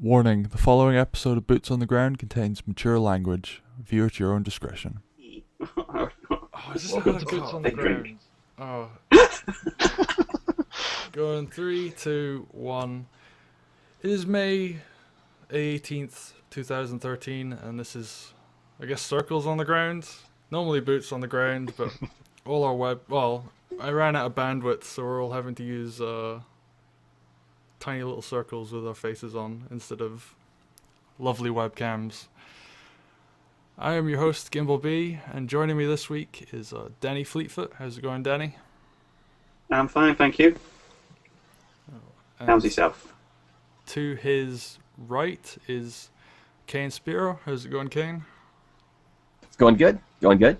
Warning, the following episode of Boots on the Ground contains mature language. View at your own discretion. Oh, is this Welcome how to to boots on the Big Drink. ground? Oh. Going 3, 2, 1. It is May 18th, 2013, and this is, I guess, Circles on the Ground. Normally Boots on the Ground, but all our I ran out of bandwidth, so we're all having to use tiny little circles with our faces on instead of lovely webcams. I am your host, Gimbal B, and joining me this week is Danny Fleetfoot. How's it going, Danny? I'm fine, thank you. And How's yourself? to his right is Kane Spiro. How's it going, Kane? It's going good. Going good.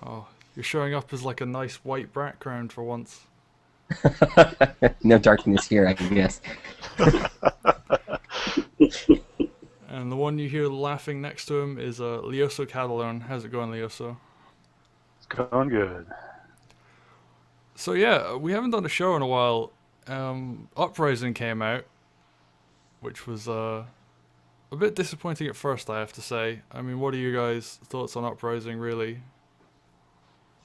Oh, you're showing up as like a nice white background for once. No darkness here, I guess. And the one you hear laughing next to him is Leoso Catalone. How's it going, Leoso? It's going good. So yeah, we haven't done a show in a while. Uprising came out, which was a bit disappointing at first, I have to say. I mean, what are you guys' thoughts on Uprising, really?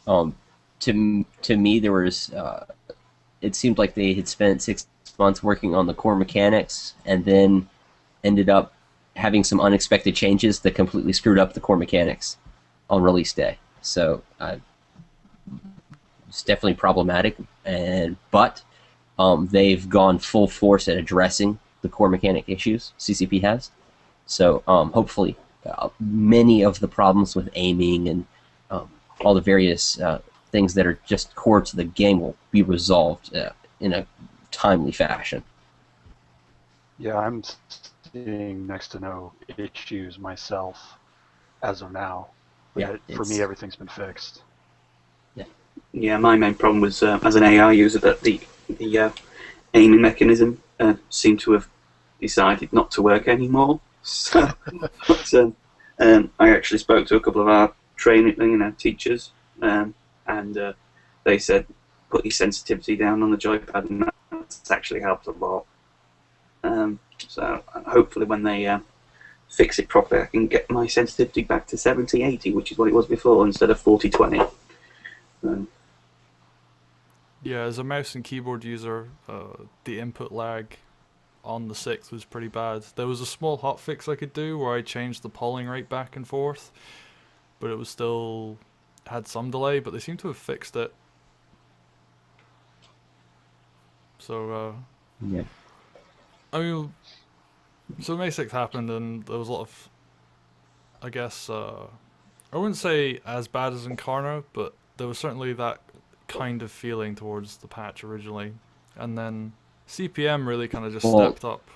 To me, there was. It seemed like they had spent 6 months working on the core mechanics, and then ended up having some unexpected changes that completely screwed up the core mechanics on release day. So it's definitely problematic, but they've gone full force at addressing the core mechanic issues CCP has. So hopefully many of the problems with aiming and all the various things that are just core to the game will be resolved in a timely fashion. Yeah, I'm seeing next to no issues myself as of now. Yeah, For me, everything's been fixed. Yeah, my main problem was as an AI user that the aiming mechanism seemed to have decided not to work anymore. So, I actually spoke to a couple of our teachers, and they said put your sensitivity down on the joypad, and that's actually helped a lot. So hopefully when they fix it properly, I can get my sensitivity back to 70-80, which is what it was before, instead of 40-20. Yeah, as a mouse and keyboard user, the input lag on the 6th was pretty bad. There was a small hotfix I could do where I changed the polling rate back and forth, but it was still had some delay, but they seem to have fixed it. So, Yeah. I mean, so May 6th happened, and there was a lot of, I guess, I wouldn't say as bad as Incarno, but there was certainly that kind of feeling towards the patch originally. And then CPM really kind of just stepped up.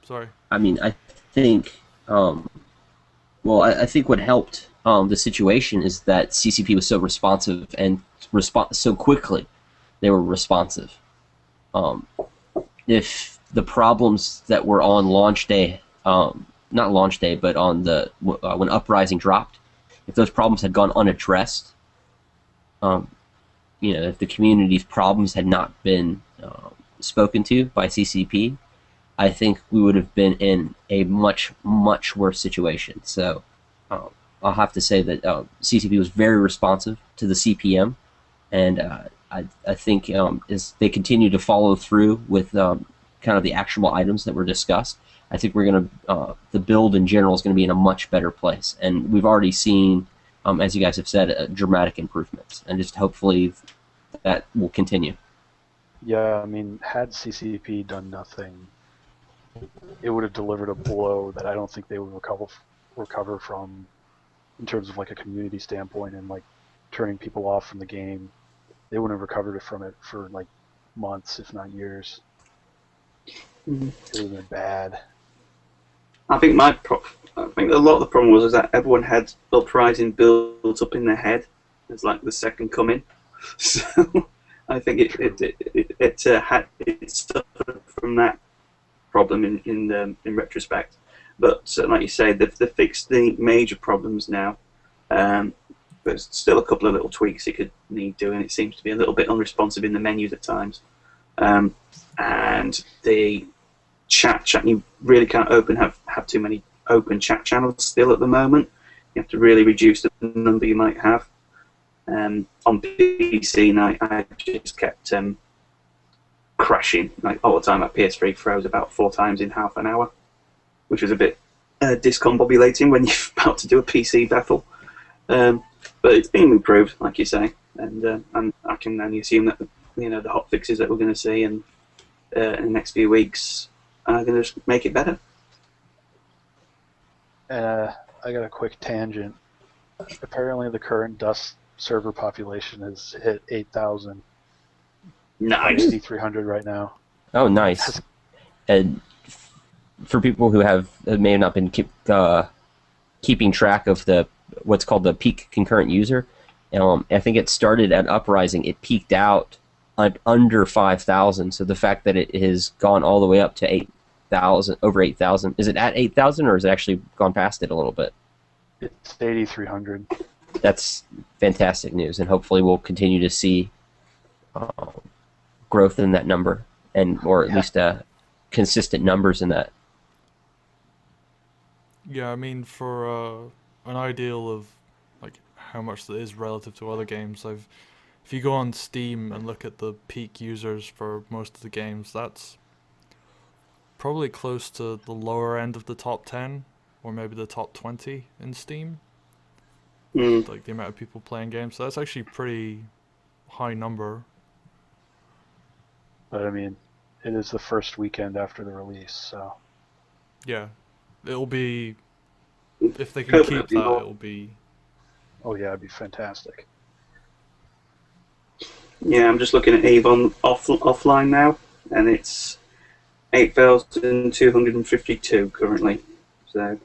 Sorry. I mean, I think, I think what helped the situation is that CCP was so responsive and so quickly they were responsive. If the problems that were on launch day, not launch day, but on the when Uprising dropped, if those problems had gone unaddressed, if the community's problems had not been spoken to by CCP, I think we would have been in a much, much worse situation. So I'll have to say that CCP was very responsive to the CPM, and I think as they continue to follow through with kind of the actionable items that were discussed, I think we're going to the build in general is going to be in a much better place, and we've already seen, as you guys have said, dramatic improvements, and just hopefully that will continue. Yeah, I mean, had CCP done nothing, it would have delivered a blow that I don't think they would recover from in terms of like a community standpoint and like turning people off from the game. They wouldn't have recovered from it for like months, if not years. Mm-hmm. It would have been bad. I think I think a lot of the problem was that everyone had Uprising built up in their head as like the second coming. So I think it suffered from that problem in retrospect. But like you say, they've fixed the major problems now. There's still a couple of little tweaks it could need doing. It seems to be a little bit unresponsive in the menus at times. and the chat you really can't have too many open chat channels still at the moment. You have to really reduce the number you might have. On PC, and I just kept crashing like all the time. My PS3 froze about 4 times in half an hour, which was a bit discombobulating when you're about to do a PC battle. But it's been improved, like you say, and I can only assume that the hot fixes that we're going to see in the next few weeks are going to make it better. I got a quick tangent. Apparently, the current Dust server population has hit 8,000. Nice. 8,300 right now. Oh, nice. And for people who may have not been keeping track of what's called the peak concurrent user, I think it started at Uprising. It peaked out under 5,000. So the fact that it has gone all the way up to 8,000, over 8,000, is it at 8,000 or has it actually gone past it a little bit? It's 8,300. That's fantastic news, and hopefully we'll continue to see growth in that number, or at least consistent numbers in that. Yeah, I mean, for an ideal of like how much that is relative to other games, if you go on Steam and look at the peak users for most of the games, that's probably close to the lower end of the top 10 or maybe the top 20 in Steam. Like the amount of people playing games, so that's actually pretty high number. But I mean, it is the first weekend after the release, so Yeah, it'll be, if they can keep that, it'll be. Oh yeah, it'd be fantastic. Yeah, I'm just looking at Avon offline now, and it's 8,252 currently. So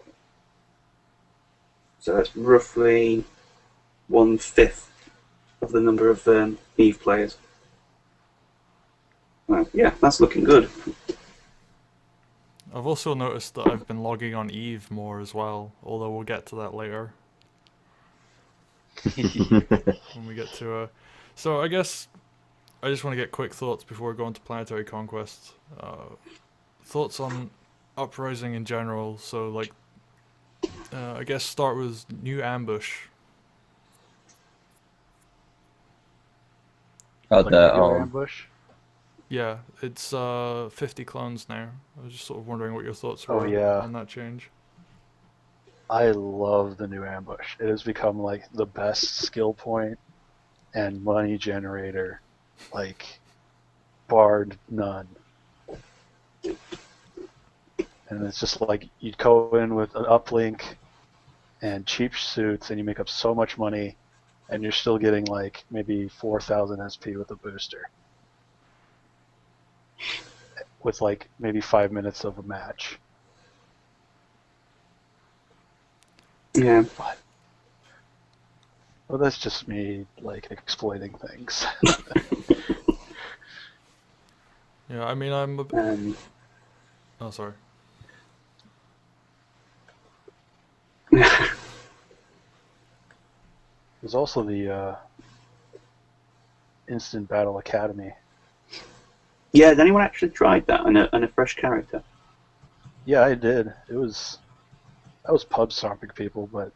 that's roughly 1/5 of the number of Eve players. Well, yeah, that's looking good. I've also noticed that I've been logging on Eve more as well, although we'll get to that later. When we get to so I guess I just want to get quick thoughts before we go into Planetary Conquest. Thoughts on Uprising in general, so like I guess start with New Ambush. Oh, Like the regular ambush. Yeah, it's 50 clones now. I was just sort of wondering what your thoughts Oh, were yeah. on that change. I love the new ambush. It has become like the best skill point and money generator, like barred none. And it's just like you'd go in with an uplink and cheap suits, and you make up so much money, and you're still getting like maybe 4,000 SP with a booster, with like maybe 5 minutes of a match. Yeah. Well, that's just me like exploiting things. Yeah, I mean I'm a oh sorry. There's also the Instant Battle Academy. Yeah, has anyone actually tried that on a fresh character? Yeah, I did. I was pub stomping people, but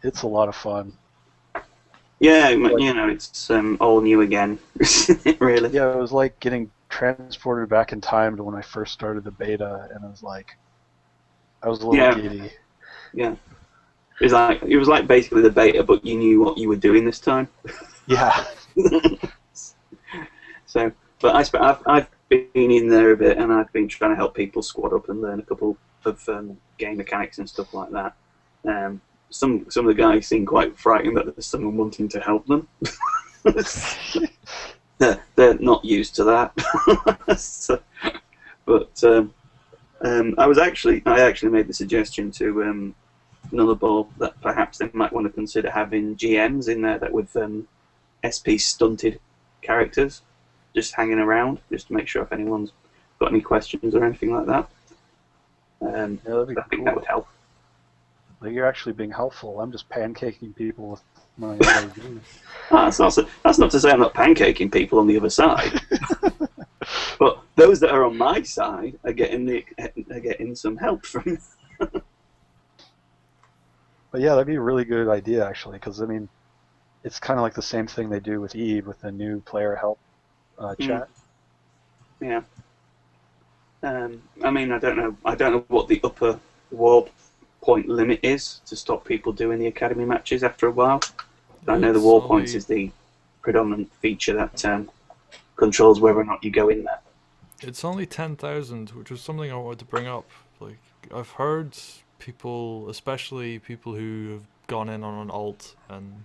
it's a lot of fun. Yeah, it's all new again. Really. Yeah, it was like getting transported back in time to when I first started the beta, and I was a little giddy. Yeah. It was like basically the beta, but you knew what you were doing this time. Yeah. So, but I've been in there a bit, and I've been trying to help people squad up and learn a couple of game mechanics and stuff like that. Some of the guys seem quite frightened that there's someone wanting to help them. They're not used to that. But I actually made the suggestion to Nullarbor that perhaps they might want to consider having GMs in there that with SP stunted characters just hanging around, just to make sure if anyone's got any questions or anything like that. That'd be I think cool. that would help. Like, you're actually being helpful. I'm just pancaking people with my AV. That's not to say I'm not pancaking people on the other side. But those that are on my side are getting some help from. But yeah, that'd be a really good idea, actually, because, I mean, it's kind of like the same thing they do with Eve with the new player help chat. Yeah. I mean, I don't know what the upper wall point limit is to stop people doing the academy matches after a while. I know the wall points is the predominant feature that controls whether or not you go in there. It's only 10,000, which was something I wanted to bring up. Like, I've heard people, especially people who have gone in on an alt and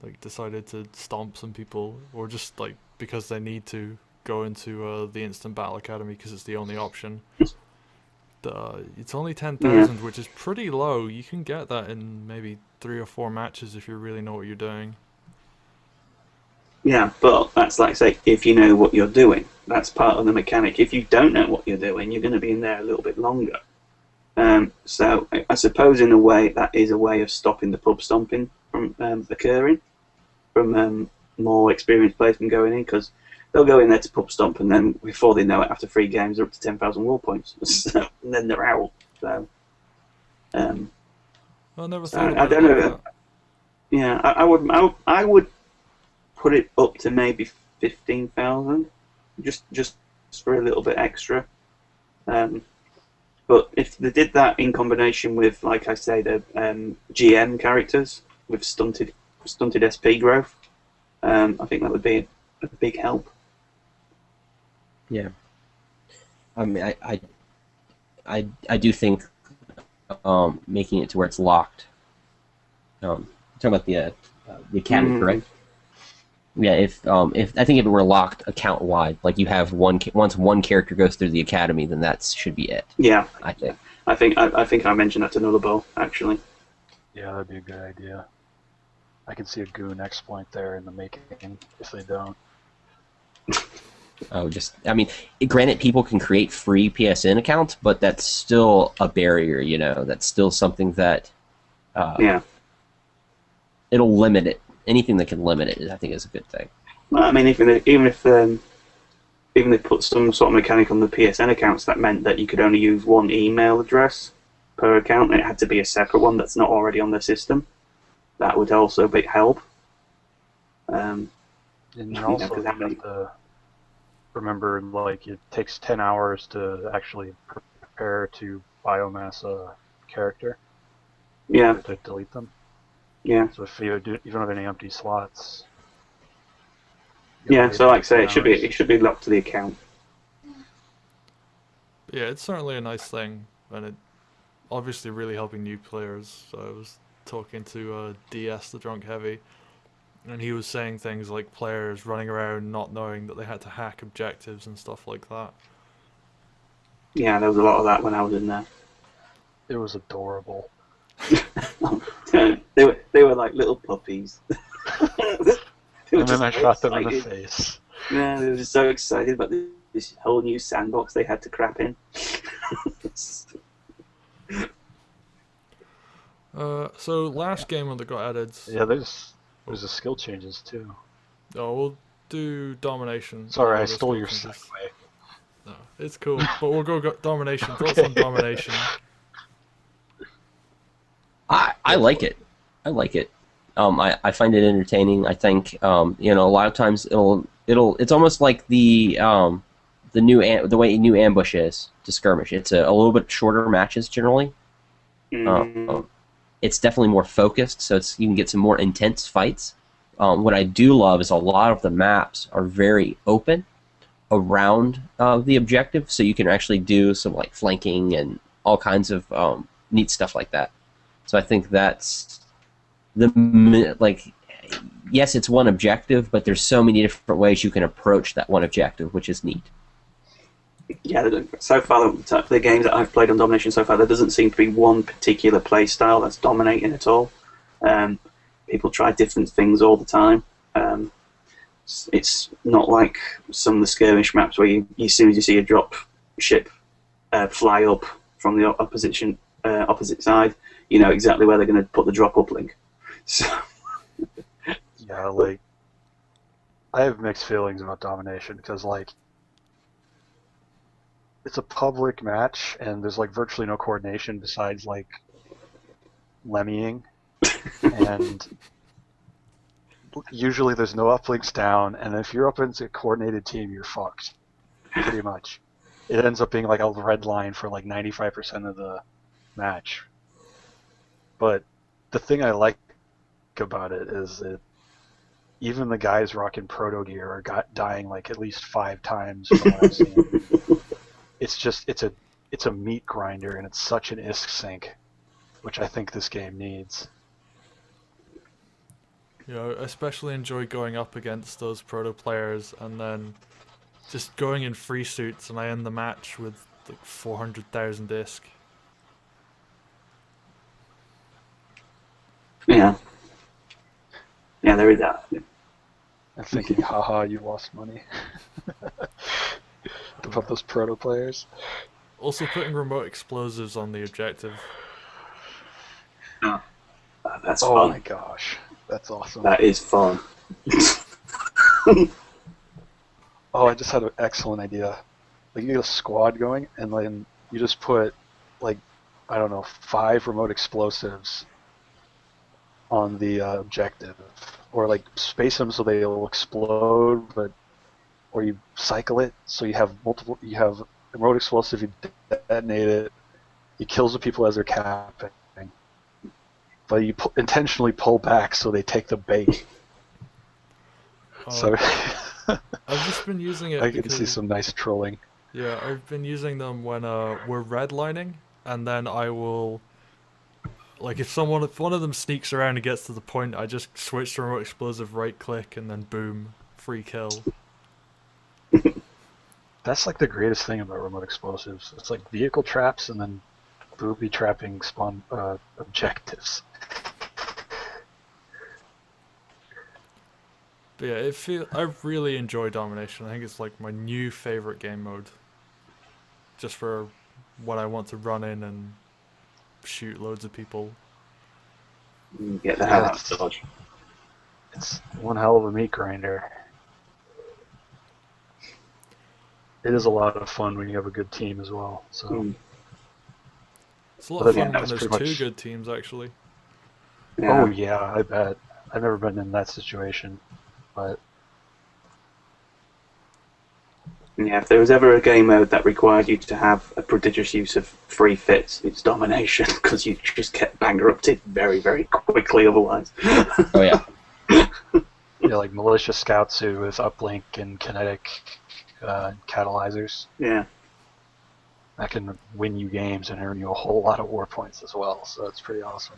like decided to stomp some people, or just like because they need to go into the instant battle academy because it's the only option. It's only 10,000, which is pretty low. You can get that in maybe 3 or 4 matches if you really know what you're doing. Yeah, but that's like, say, if you know what you're doing. That's part of the mechanic. If you don't know what you're doing, you're going to be in there a little bit longer. So I suppose in a way that is a way of stopping the pub stomping from occurring, from more experienced players from going in, because they'll go in there to pub stomp, and then before they know it, after 3 games, they're up to 10,000 wall points, so, and then they're out. So, I never so thought I about don't it like know. that. Yeah, I would put it up to maybe 15,000, just for a little bit extra. But if they did that in combination with, like I say, the GM characters with stunted SP growth, I think that would be a big help. Yeah. I mean, I do think making it to where it's locked. Talking about the academy, correct? Yeah. If I think if it were locked account wide, like you have once one character goes through the academy, then that should be it. Yeah. I think. I think I mentioned that to Nulla Ball, actually. Yeah, that'd be a good idea. I can see a goon exploit there in the making if they don't. Oh, I mean, granted, people can create free PSN accounts, but that's still a barrier, you know. That's still something that it'll limit it. Anything that can limit it, I think, is a good thing. Well, I mean, even if they put some sort of mechanic on the PSN accounts that meant that you could only use one email address per account, and it had to be a separate one that's not already on the system, that would also be help. And you also have to remember, like, it takes 10 hours to actually prepare to biomass a character. Yeah. To delete them. Yeah. So if you don't have any empty slots. Yeah. So, like I say, it should be locked to the account. Yeah, it's certainly a nice thing, and it obviously really helping new players. So I was talking to DS, the Drunk Heavy, and he was saying things like players running around not knowing that they had to hack objectives and stuff like that. Yeah, there was a lot of that when I was in there. It was adorable. they were like little puppies. And then I shot them in the face. Yeah, they were just so excited about this whole new sandbox they had to crap in. So last game that got added. Yeah, there's the skill changes too. Oh, we'll do domination. Sorry, I stole your segue. No, it's cool, but we'll go domination. Thoughts on domination? I like it. I like it. I find it entertaining. I think a lot of times it's almost like the way new ambush is to skirmish. It's a little bit shorter matches generally. It's definitely more focused, so you can get some more intense fights. What I do love is a lot of the maps are very open around the objective, so you can actually do some like flanking and all kinds of neat stuff like that. So I think that's yes, it's one objective, but there's so many different ways you can approach that one objective, which is neat. Yeah, so far the games that I've played on Domination so far, there doesn't seem to be one particular play style that's dominating at all. People try different things all the time. It's not like some of the skirmish maps where you as soon as you see a drop ship fly up from the opposite side, you know exactly where they're going to put the drop-up link. So, Yeah, like I have mixed feelings about domination because like it's a public match and there's like virtually no coordination besides like lemmying, and usually there's no uplinks down, and if you're up against a coordinated team, you're fucked. Pretty much. It ends up being like a red line for like 95% of the match. But the thing I like about it is that even the guys rocking proto gear are dying like at least 5 times from what I've seen. It's a meat grinder, and it's such an ISK sink, which I think this game needs. You know, I especially enjoy going up against those proto players and then just going in free suits, and I end the match with like 400,000 disc. yeah. Yeah, there is that. And thinking, haha, you lost money. About those proto players. Also putting remote explosives on the objective. That's Oh fun. my gosh, that's awesome. That is fun. Oh, I just had an excellent idea. Like, you get a squad going, and then you just put, like, I don't know, 5 remote explosives on the objective, or like space them so they'll explode, or you cycle it so you have remote explosive, you detonate it, it kills the people as they're capping, but you intentionally pull back so they take the bait. So I've just been using it I can because, see some nice trolling. yeah, I've been using them when we're redlining, and then I will, like, if one of them sneaks around and gets to the point, I just switch to remote explosive, right click, and then boom, free kill. That's like the greatest thing about remote explosives. It's like vehicle traps and then booby trapping spawn objectives. But yeah, I really enjoy domination. I think it's like my new favorite game mode. Just for when I want to run in and shoot loads of people. Get the hell out of Dodge. It's one hell of a meat grinder. It is a lot of fun when you have a good team as well. So It's a lot of Yeah, fun when that's there's pretty two much- good teams, actually. Yeah. Oh yeah, I bet. I've never been in that situation, but Yeah, if there was ever a game mode that required you to have a prodigious use of free fits, it's domination, because you just get bankrupted very, very quickly otherwise. Oh yeah. yeah, like militia scouts with uplink and kinetic catalyzers Yeah. that can win you games and earn you a whole lot of war points as well. So that's pretty awesome.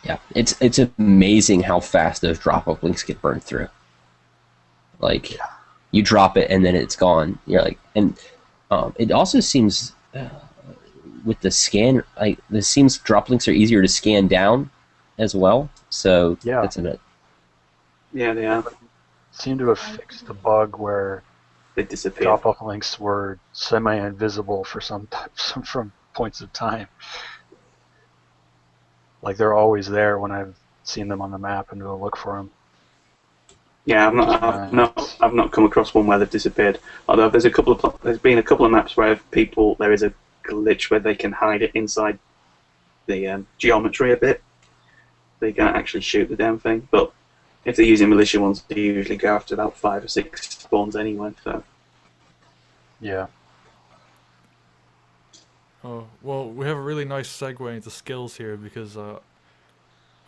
Yeah, it's amazing how fast those drop-up links get burned through. Like, you drop it and then it's gone. You're like, and it also seems with the scan, like, this seems drop links are easier to scan down as well. So Yeah. that's a Yeah, they are. Seem to have fixed the bug where They disappear. drop-off links were semi-invisible for some from points of time. Like, they're always there when I've seen them on the map and go look for them. Yeah, I've not come across one where they've disappeared. Although there's been a couple of maps where there is a glitch where they can hide it inside the geometry a bit. They can't actually shoot the damn thing. But if they're using militia ones, they usually go after about 5 or 6 spawns anyway. So Yeah. Oh, well, we have a really nice segue into skills here because I'm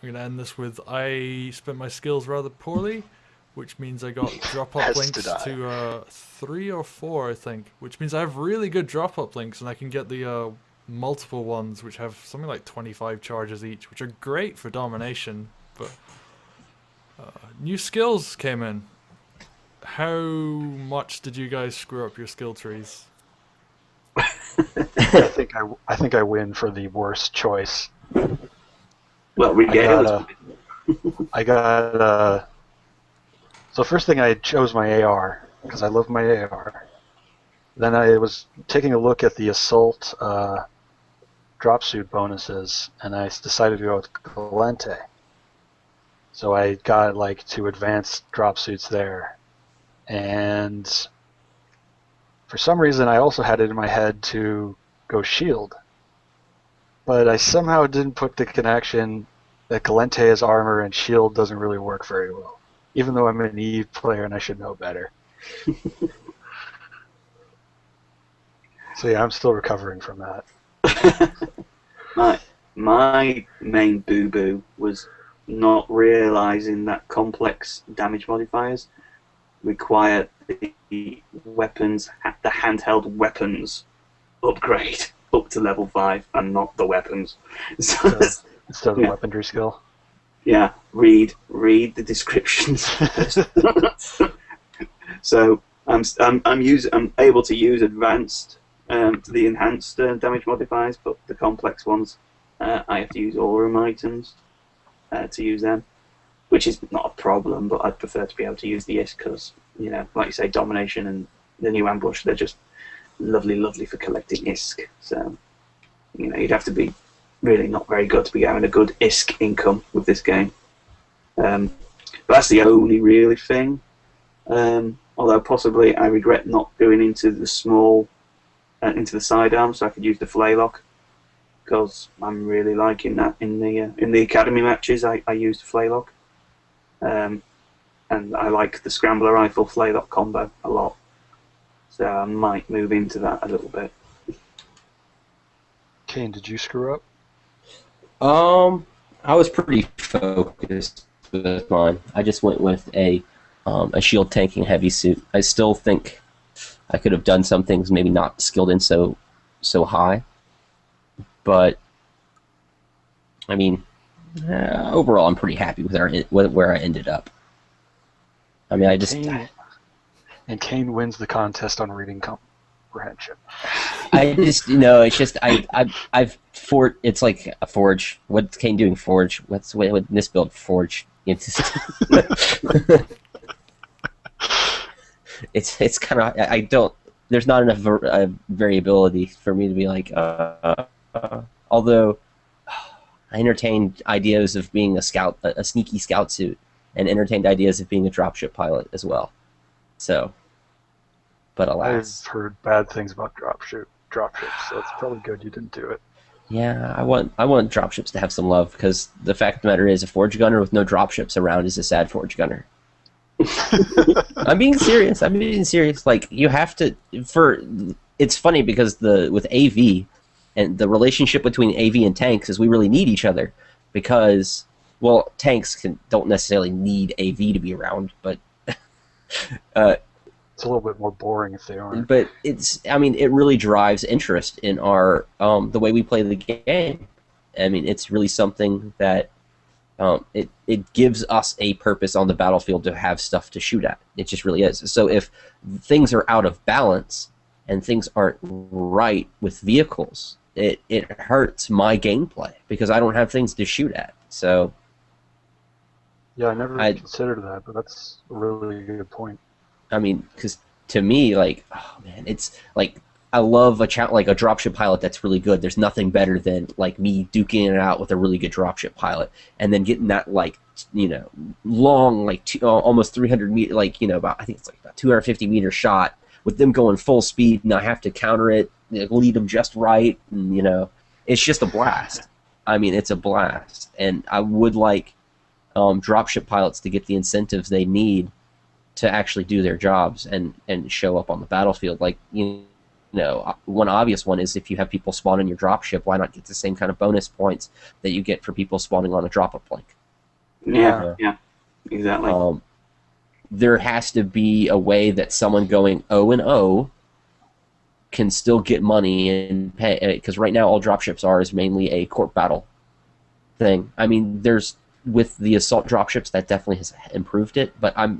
going to end this with I spent my skills rather poorly, which means I got drop-up As links did I. to 3 or 4, I think, which means I have really good drop-up links and I can get the multiple ones which have something like 25 charges each, which are great for domination, but new skills came in. How much did you guys screw up your skill trees? I think I win for the worst choice. well, I got so first thing I chose my AR because I love my AR. Then I was taking a look at the assault dropsuit bonuses, and I decided to go with Galente. So I got like 2 advanced dropsuits there, and for some reason I also had it in my head to go shield, but I somehow didn't put the connection that Galente has armor and shield doesn't really work very well, even though I'm an Eve player and I should know better. So yeah, I'm still recovering from that. My main boo-boo was not realizing that complex damage modifiers require the weapons, the handheld weapons upgrade up to level 5 and not the weapons. So, Instead of the weaponry skill. yeah, read the descriptions. So I'm able to use advanced to the enhanced damage modifiers, but the complex ones I have to use Aurum items to use them, which is not a problem, but I'd prefer to be able to use the ISK because, you know, like you say, Domination and the new Ambush, they're just lovely for collecting ISK. So, you know, you'd have to be really not very good to be having a good ISK income with this game. But that's the only really thing. Although possibly I regret not going into the small, into the sidearm, so I could use the Flaylock, because I'm really liking that in the academy matches. I used Flaylock, and I like the Scrambler Rifle Flaylock combo a lot. So I might move into that a little bit. Kane, did you screw up? I was pretty focused with mine. I just went with a shield tanking heavy suit. I still think I could have done some things, maybe not skilled in so high, but I mean, overall, I'm pretty happy with where I ended up. I mean, I just Kane wins the contest on reading comprehension. I just, you know, it's just it's like a forge. What's Kane doing? Forge. What this build? Forge. It's kind of, I don't. There's not enough variability for me to be like. Although I entertained ideas of being a scout, a sneaky scout suit, and entertained ideas of being a dropship pilot as well. So, but alas, I've heard bad things about dropships, so it's probably good you didn't do it. Yeah, I want dropships to have some love, because the fact of the matter is, a forge gunner with no dropships around is a sad forge gunner. I'm being serious. Like, you have to. It's funny because with AV and the relationship between AV and tanks is we really need each other, because, well, tanks don't necessarily need AV to be around, but it's a little bit more boring if they aren't. But it really drives interest in our the way we play the game. I mean, it's really something that it gives us a purpose on the battlefield to have stuff to shoot at. It just really is. So if things are out of balance and things aren't right with vehicles, it hurts my gameplay because I don't have things to shoot at. So yeah, I never considered that, but that's a really good point. I mean, because to me, like, oh man, it's like I love a dropship pilot that's really good. There's nothing better than like me duking it out with a really good dropship pilot, and then getting that long almost 300 meter, I think it's like about 250 meter shot with them going full speed, and I have to counter it, lead them just right, and it's just a blast. I mean, it's a blast, and I would like dropship pilots to get the incentives they need to actually do their jobs and show up on the battlefield. Like, one obvious one is if you have people spawn in your dropship, why not get the same kind of bonus points that you get for people spawning on a drop-up link? Yeah, exactly. There has to be a way that someone going 0-0 can still get money and pay, because right now all dropships is mainly a court battle thing. I mean, with the assault dropships, that definitely has improved it, but I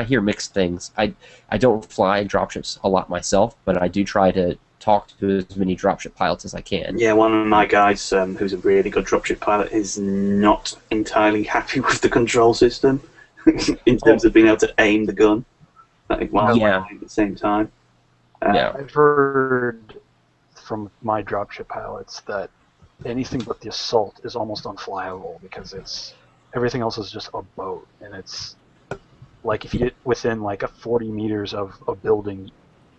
hear mixed things. I don't fly dropships a lot myself, but I do try to talk to as many dropship pilots as I can. Yeah, one of my guys, who's a really good dropship pilot, is not entirely happy with the control system in terms of being able to aim the gun while at the same time. I've heard from my dropship pilots that anything but the assault is almost unflyable because everything else is just a boat, and it's like if you get within like a 40 meters of a building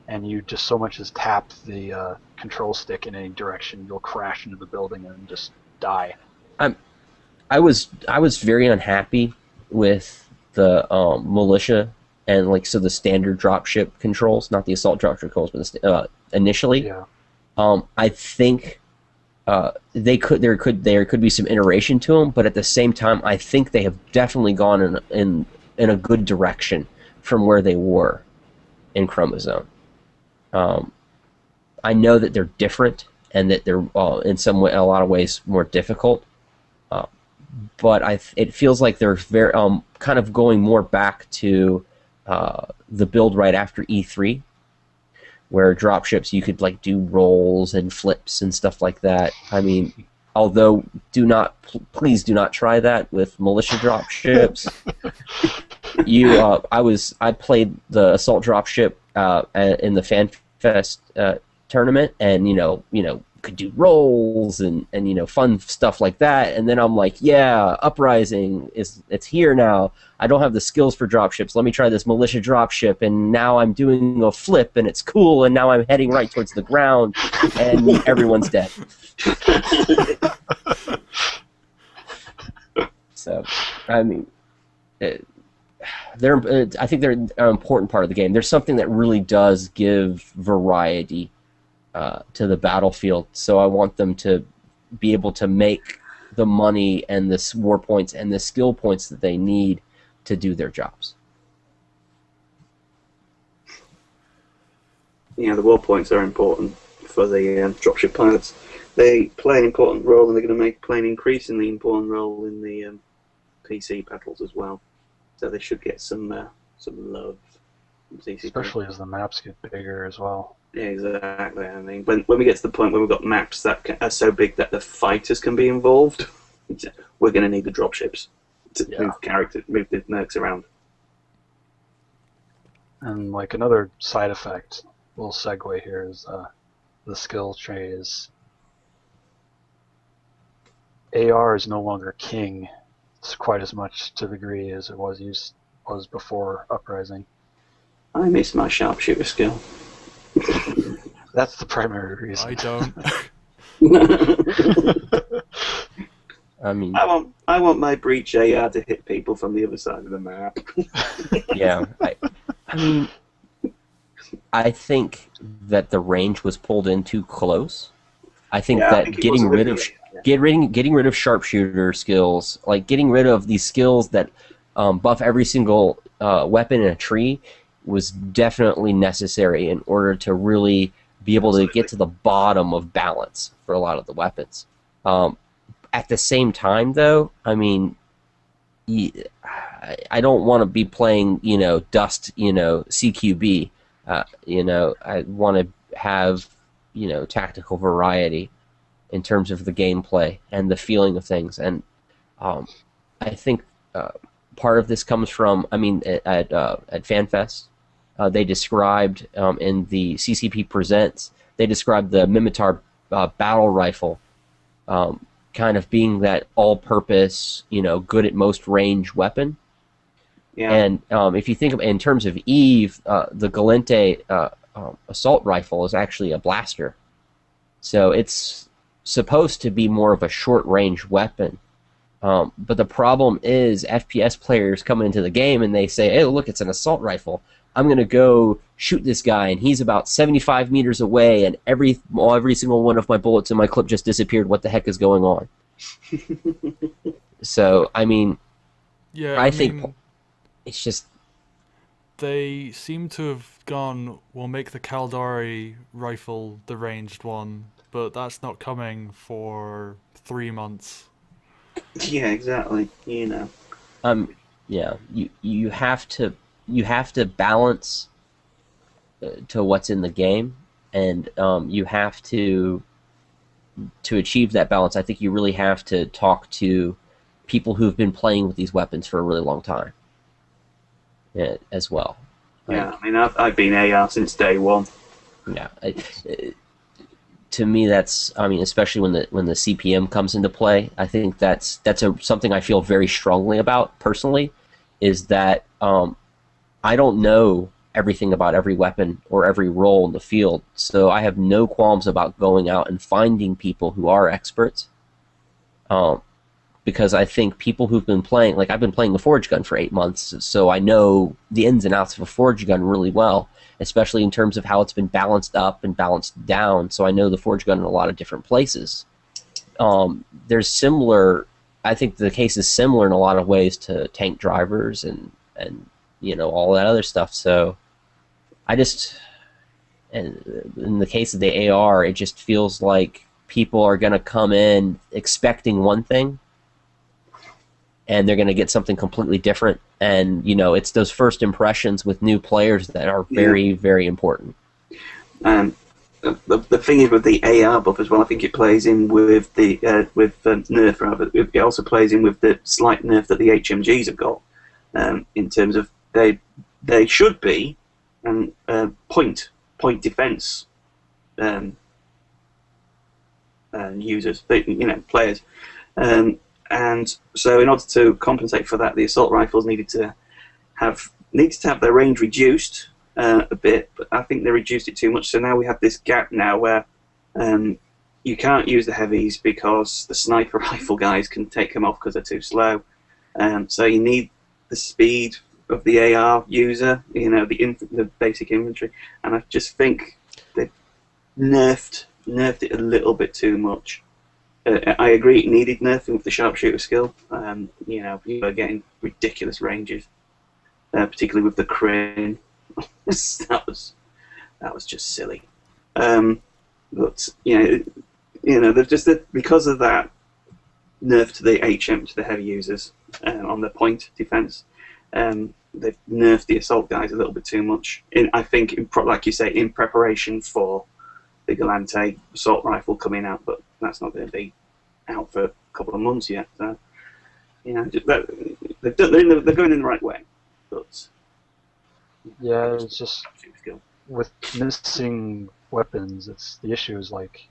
and you just so much as tap the control stick in any direction, you'll crash into the building and just die. I was very unhappy with the militia and so the standard dropship controls, not the assault dropship controls, but initially. Yeah. I think there could be some iteration to them, but at the same time, I think they have definitely gone in a good direction from where they were in Chromosome. I know that they're different and that they're in a lot of ways more difficult, but it feels like they're very kind of going more back to the build right after E3, where dropships you could do rolls and flips and stuff like that. I mean, although please do not try that with militia dropships. I played the assault dropship in the FanFest tournament, and could do rolls and fun stuff like that. And then I'm like, yeah, Uprising it's here now. I don't have the skills for dropships. Let me try this militia dropship, and now I'm doing a flip, and it's cool. And now I'm heading right towards the ground, and everyone's dead. So, I mean, I think they're an important part of the game. There's something that really does give variety to the battlefield. So I want them to be able to make the money and the war points and the skill points that they need to do their jobs. Yeah, the war points are important for the dropship pilots. They play an important role, and they're going to play an increasingly important role in the PC battles as well. So they should get some love from CCP. Especially as the maps get bigger as well. Yeah, exactly. I mean, when we get to the point where we've got maps that are so big that the fighters can be involved, we're going to need the dropships to move the mercs around. And another side effect, little segue here, is the skill tree is AR is no longer king. It's quite as much to the degree as it was before Uprising. I miss my sharpshooter skill. That's the primary reason. I don't. I mean, I want my breach AR to hit people from the other side of the map. yeah. I mean, I think that the range was pulled in too close. I think getting rid of sharpshooter skills, getting rid of these skills that buff every single weapon in a tree, was definitely necessary in order to really be able to get to the bottom of balance for a lot of the weapons. At the same time, though, I mean, I don't want to be playing, Dust, CQB. I want to have, tactical variety in terms of the gameplay and the feeling of things. And I think part of this comes from, at FanFest, they described in the CCP Presents, they described the Mimitar battle rifle kind of being that all-purpose, good at most range weapon. Yeah. And if you think of in terms of Eve, the Galente assault rifle is actually a blaster. So it's supposed to be more of a short-range weapon. But the problem is FPS players come into the game and they say, hey, look, it's an assault rifle. I'm going to go shoot this guy, and he's about 75 meters away, and every single one of my bullets in my clip just disappeared. What the heck is going on? So, I mean, Yeah, I think it's just... They seem to have gone, we'll make the Caldari rifle the ranged one, but that's not coming for 3 months. Yeah, exactly. Yeah, you have to balance to what's in the game, and you have to achieve that balance. I think you really have to talk to people who've been playing with these weapons for a really long time, as well. Yeah, I mean, I've been AR since day one. Yeah, to me, that's, I mean, especially when the CPM comes into play, I think that's something I feel very strongly about personally, is that I don't know everything about every weapon or every role in the field, so I have no qualms about going out and finding people who are experts. Because I think people who've been playing, like I've been playing the Forge Gun for 8 months, so I know the ins and outs of a Forge Gun really well, especially in terms of how it's been balanced up and balanced down, so I know the Forge Gun in a lot of different places. There's similar, I think the case is similar in a lot of ways to tank drivers and you know, all that other stuff, so I just, and in the case of the AR, it just feels like people are going to come in expecting one thing, and they're going to get something completely different. And, you know, it's those first impressions with new players that are very, very important. The thing is with the AR buff as well, I think it plays in with the nerf rather. It also plays in with the slight nerf that the HMGs have got, in terms of they should be point defense users, players. And so, in order to compensate for that, the assault rifles needed to have their range reduced a bit. But I think they reduced it too much. So now we have this gap now where you can't use the heavies because the sniper rifle guys can take them off because they're too slow. So you need the speed of the AR user, the basic infantry. And I just think they've nerfed it a little bit too much. I agree, it needed nerfing with the sharpshooter skill. You are getting ridiculous ranges, particularly with the crane. that was just silly. But they've just because of that nerf to the HM, to the heavy users on the point defense. They've nerfed the assault guys a little bit too much. I think, like you say, in preparation for the Galante assault rifle coming out, but that's not going to be out for a couple of months yet. So, they're going in the right way. But yeah, it's just with missing weapons. The issue is like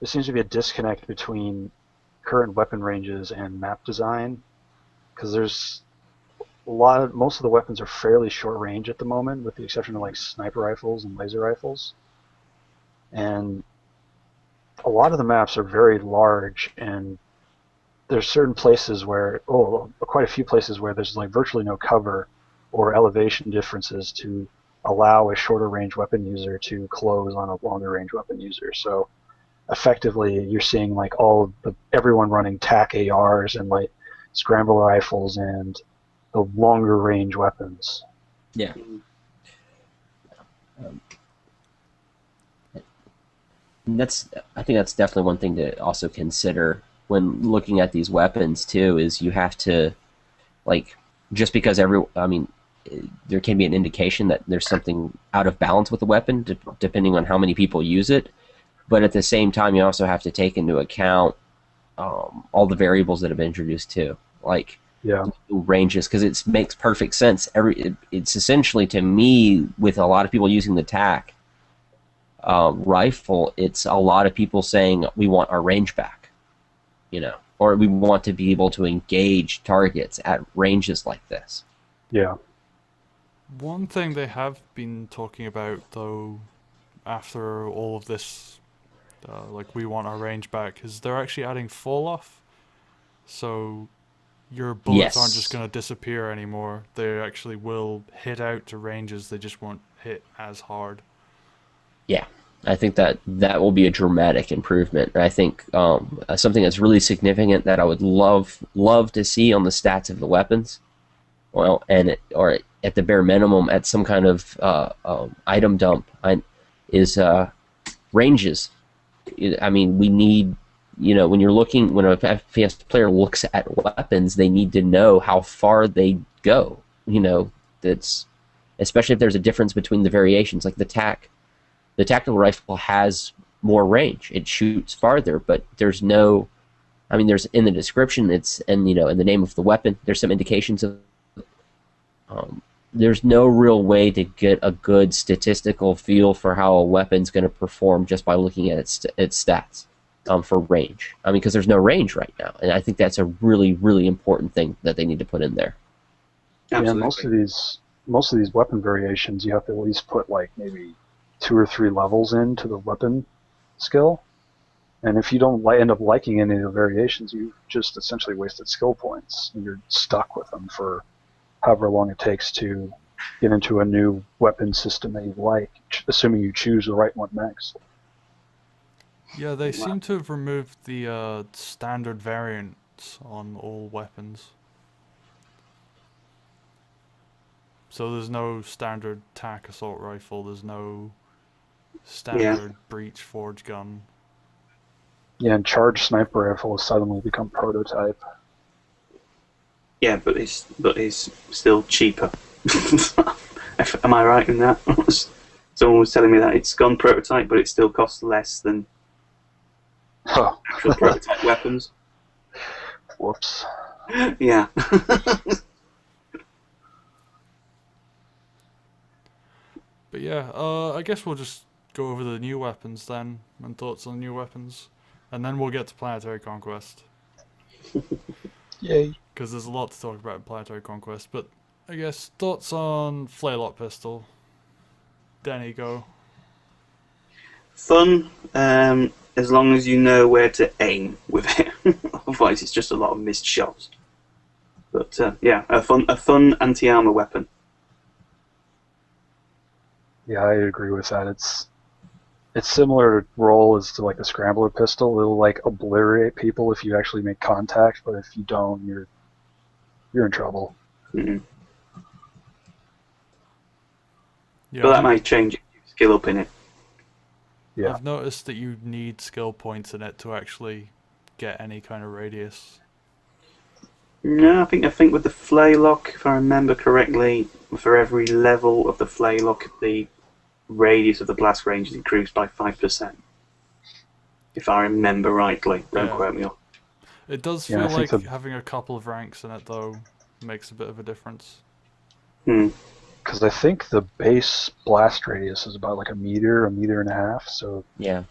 there seems to be a disconnect between current weapon ranges and map design, because there's most of the weapons are fairly short range at the moment, with the exception of like sniper rifles and laser rifles. And a lot of the maps are very large, and there's certain places where, quite a few places where there's like virtually no cover or elevation differences to allow a shorter range weapon user to close on a longer range weapon user. So effectively, you're seeing like everyone running TAC ARs and like scramble rifles and the longer range weapons. Yeah. I think that's definitely one thing to also consider when looking at these weapons too, is you have to, like, just because there can be an indication that there's something out of balance with the weapon depending on how many people use it, but at the same time you also have to take into account all the variables that have been introduced too, like ranges, because it makes perfect sense. It's essentially, to me, with a lot of people using the TAC rifle, it's a lot of people saying we want our range back, or we want to be able to engage targets at ranges like this. Yeah. One thing they have been talking about, though, after all of this, like we want our range back, is they're actually adding fall off. So your bullets aren't just going to disappear anymore. They actually will hit out to ranges, they just won't hit as hard. Yeah. I think that will be a dramatic improvement. I think something that's really significant that I would love to see on the stats of the weapons, or at the bare minimum at some kind of item dump, is ranges. I mean, we need, when when a FPS player looks at weapons, they need to know how far they go. That's especially if there's a difference between the variations, like the TAC. The tactical rifle has more range; it shoots farther, but there's no. I mean, there's in the description, in the name of the weapon, there's some indications of there's no real way to get a good statistical feel for how a weapon's going to perform just by looking at its stats for range. I mean, because there's no range right now, and I think that's a really, really important thing that they need to put in there. Absolutely. Yeah, most of these weapon variations, you have to at least put like maybe 2 or 3 levels into the weapon skill. And if you don't end up liking any of the variations, you just essentially wasted skill points, and you're stuck with them for however long it takes to get into a new weapon system that you like, assuming you choose the right one next. Yeah, they seem to have removed the standard variants on all weapons. So there's no standard tac assault rifle, there's no standard breach forge gun. Yeah, and charged sniper rifle has suddenly become prototype. Yeah, but it's still cheaper. Am I right in that? Someone was telling me that it's gone prototype, but it still costs less than Huh. actual prototype weapons. Whoops. Yeah. But yeah, I guess we'll just go over the new weapons then, and thoughts on new weapons. And then we'll get to Planetary Conquest. Yay. Because there's a lot to talk about in Planetary Conquest. But I guess thoughts on Flaylock Pistol. Denny, go. Fun, as long as you know where to aim with it. Otherwise, it's just a lot of missed shots. But yeah, a fun anti-armor weapon. Yeah, I agree with that. It's similar role as to like the scrambler pistol. It'll like obliterate people if you actually make contact, but if you don't, you're in trouble. Mm-hmm. Yeah, But that might change if you skill up in it. Yeah. I've noticed that you need skill points in it to actually get any kind of radius. No, I think with the Flaylock, if I remember correctly, for every level of the Flaylock, the radius of the blast range is increased by 5%. If I remember rightly, don't quote me on. It does Yeah, feel I like think having a couple of ranks in it, though, makes a bit of a difference. Because I think the base blast radius is about like a meter and a half. So Yeah,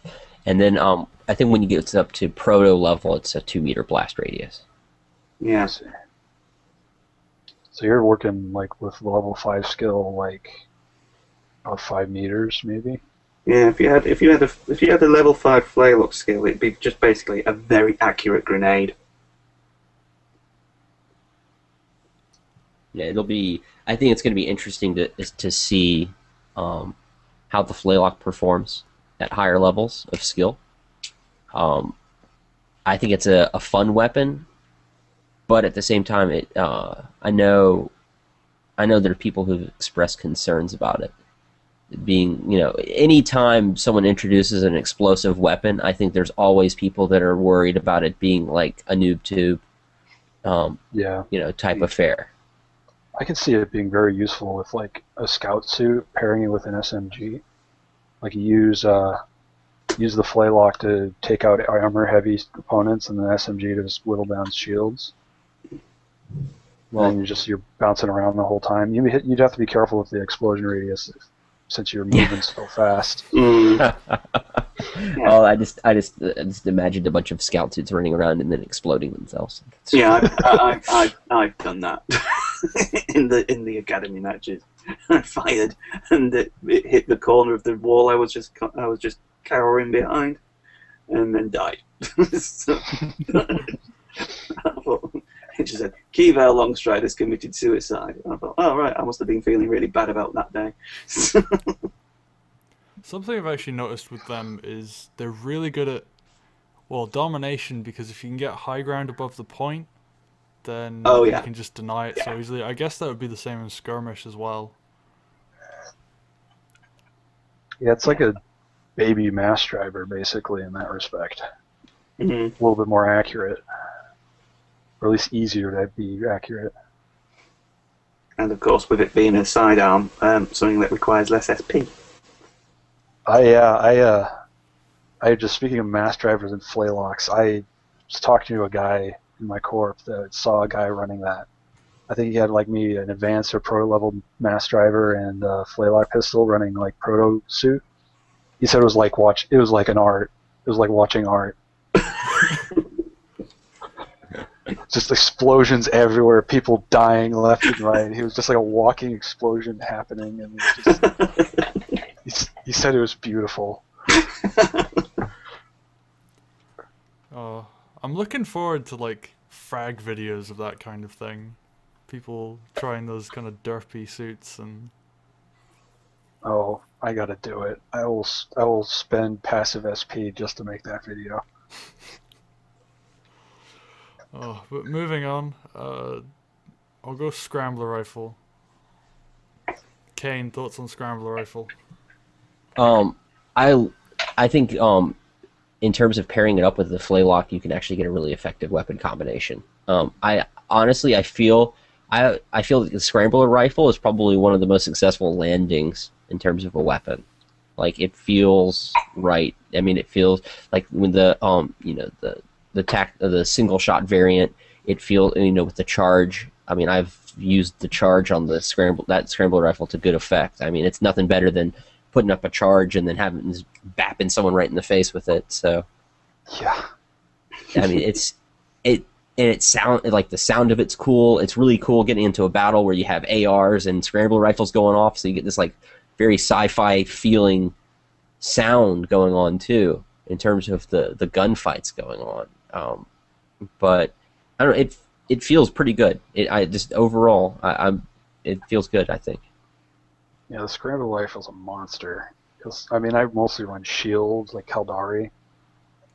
and then I think when you get up to proto level, it's a 2-meter blast radius. Yeah. so you're working like with level 5 skill, like about 5 meters maybe. Yeah, if you had a level 5 Flaylock skill, it'd be just basically a very accurate grenade. Yeah, I think it's going to be interesting to see how the Flaylock performs at higher levels of skill. I think it's a fun weapon, but at the same time, I know there are people who've expressed concerns about it. Being, anytime someone introduces an explosive weapon, I think there's always people that are worried about it being like a noob tube, type affair. I can see it being very useful with like a scout suit, pairing it with an SMG. Like you use the Flaylock to take out armor-heavy opponents, and the SMG to just whittle down shields. Well, and you're bouncing around the whole time. You'd have to be careful with the explosion radius since you're moving so fast. Yeah. Oh, I just imagined a bunch of scout suits running around and then exploding themselves. Yeah, I've done that in the academy matches. I fired, and it hit the corner of the wall I was just cowering behind, and then died. So, it just said, Keyvale Longstride has committed suicide. And I thought, oh right, I must have been feeling really bad about that day. Something I've actually noticed with them is they're really good at, domination, because if you can get high ground above the point, then you can just deny it so easily. I guess that would be the same in skirmish as well. Yeah, it's like a baby mass driver, basically, in that respect. Mm-hmm. A little bit more accurate. Or at least easier to be accurate. And of course, with it being a sidearm, something that requires less SP. I just, speaking of mass drivers and Flaylocks, I was talking to a guy in my corp that saw a guy running that I think he had like maybe an advanced or pro level mass driver and a flalock pistol running like proto suit. He said it was like it was like an art. It was like watching art. Just explosions everywhere, people dying left and right. He was just like a walking explosion happening, and he said it was beautiful. Oh, I'm looking forward to like frag videos of that kind of thing. People trying those kind of derpy suits and. Oh, I gotta do it. I will spend passive SP just to make that video. Oh, but moving on, I'll go scrambler rifle. Kane, thoughts on scrambler rifle? I think in terms of pairing it up with the flalock, you can actually get a really effective weapon combination. I honestly, I feel that the scrambler rifle is probably one of the most successful landings in terms of a weapon. Like, it feels right. I mean, it feels like when the the single shot variant, it feels, with the charge. I mean, I've used the charge on the scrambler rifle to good effect. I mean, it's nothing better than putting up a charge and then bapping someone right in the face with it. So, yeah, I mean, it sound like the sound of it's cool. It's really cool getting into a battle where you have ARs and scrambler rifles going off, so you get this like very sci-fi feeling sound going on too in terms of the gunfights going on. But I don't know, it feels pretty good. Overall, it feels good, I think. Yeah, the scramble rifle's a monster. I mean, I mostly run shields like Kaldari,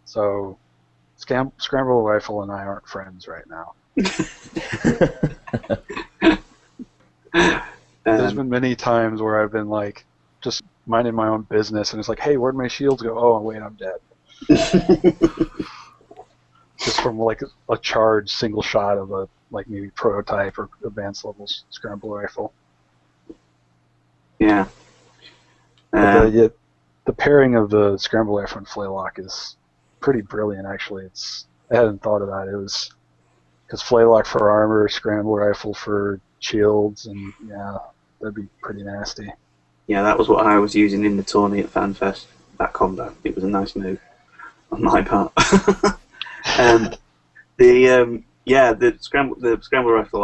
so scramble rifle and I aren't friends right now. There's been many times where I've been like just minding my own business, and it's like, hey, where'd my shields go? Oh, wait, I'm dead. Just from like a charged single shot of a like maybe prototype or advanced levels scramble rifle. Yeah. But the pairing of the scramble rifle and flalock is pretty brilliant, actually. I hadn't thought of that. It was because flalock for armor, scramble rifle for shields, and yeah, that'd be pretty nasty. Yeah, that was what I was using in the tourney at FanFest. That combo, it was a nice move on my part. The scramble rifle.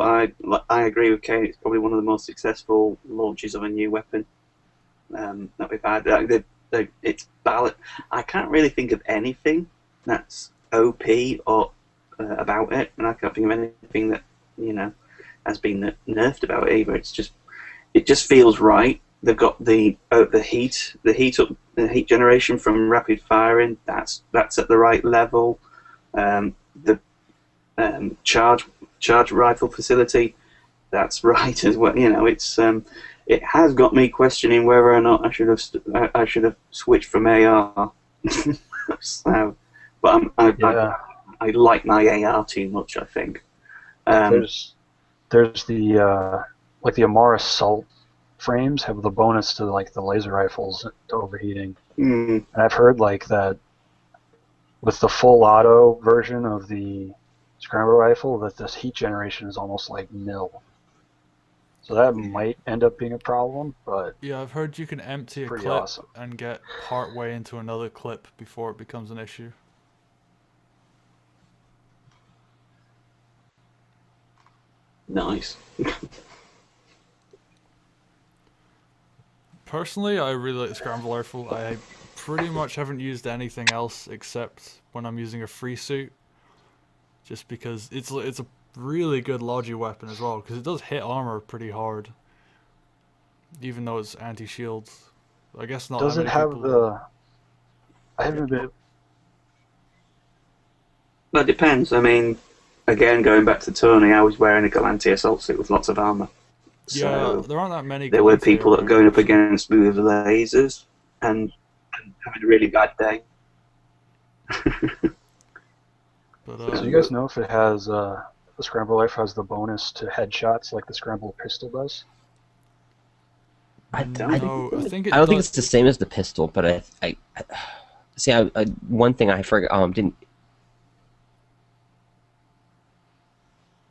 I agree with Kane. It's probably one of the most successful launches of a new weapon that we've had. It's balanced. I can't really think of anything that's OP or about it, and I can't think of anything that has been nerfed about it either. It just feels right. They've got the heat generation from rapid firing. That's at the right level. The charge rifle facility, that's right as well. It has got me questioning whether or not I should have switched from AR. So, but I like my AR too much, I think. There's the like the Amara Assault frames have the bonus to like the laser rifles to overheating, and I've heard like that with the full auto version of the scramble rifle that this heat generation is almost like nil. So that might end up being a problem, but yeah, I've heard you can empty a clip awesome. and get part way into another clip before it becomes an issue. Nice. Personally, I really like the scramble rifle. I pretty much haven't used anything else except when I'm using a free suit, just because it's a really good logi weapon as well, because it does hit armor pretty hard, even though it's anti-shields. I guess not. Does it have the? I haven't been. Well, it depends. I mean, again, going back to Tony, I was wearing a Galanti assault suit with lots of armor. So yeah, there aren't that many. There were people that were going up against me with lasers and having a really bad day. But, so you guys know if it has the scramble rifle has the bonus to headshots like the scramble pistol does? I don't know. I think I don't think it's the same as the pistol, but I see. One thing I forgot. Didn't.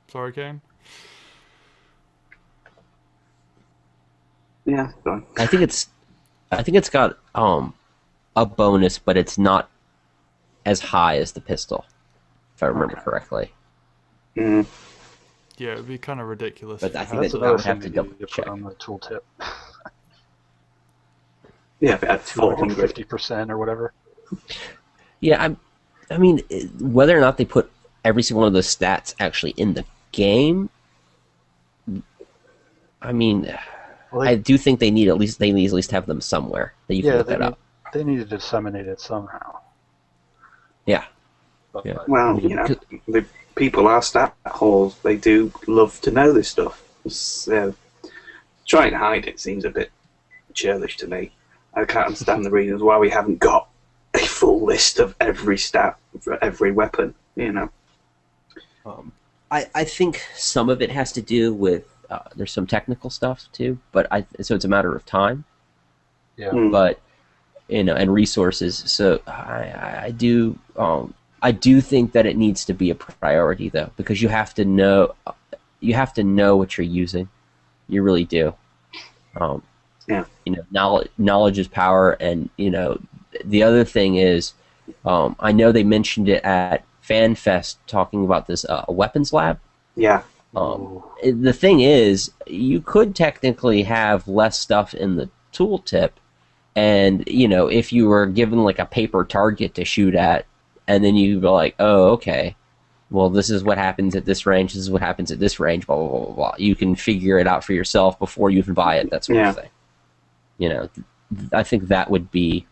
Sorry, Kane. Yeah, fine. I think it's got a bonus, but it's not as high as the pistol, if I remember correctly. Mm. Yeah, it'd be kind of ridiculous. But if I you think had That's that to- I another would have thing to that you double need to check. put on the tooltip. Yeah, if it had You know, like 400. 50% or whatever. Yeah, I mean, whether or not they put every single one of those stats actually in the game, I mean, Well, I do think they need at least have them somewhere that you can look that up. they need to disseminate it somehow. Yeah, But, yeah. Well, the people are stat halls. They do love to know this stuff. So, trying to hide it seems a bit churlish to me. I can't understand the reasons why we haven't got a full list of every stat for every weapon. I think some of it has to do with there's some technical stuff too, but so it's a matter of time. Yeah. But and resources. So I do think that it needs to be a priority though, because you have to know what you're using. You really do. Yeah. Knowledge is power, and the other thing is, I know they mentioned it at FanFest talking about this weapons lab. Yeah. The thing is, you could technically have less stuff in the tooltip, and if you were given like a paper target to shoot at, and then you go like, oh, okay, well, this is what happens at this range, this is what happens at this range, blah blah blah blah blah. You can figure it out for yourself before you even buy it, that sort of thing. I think that would be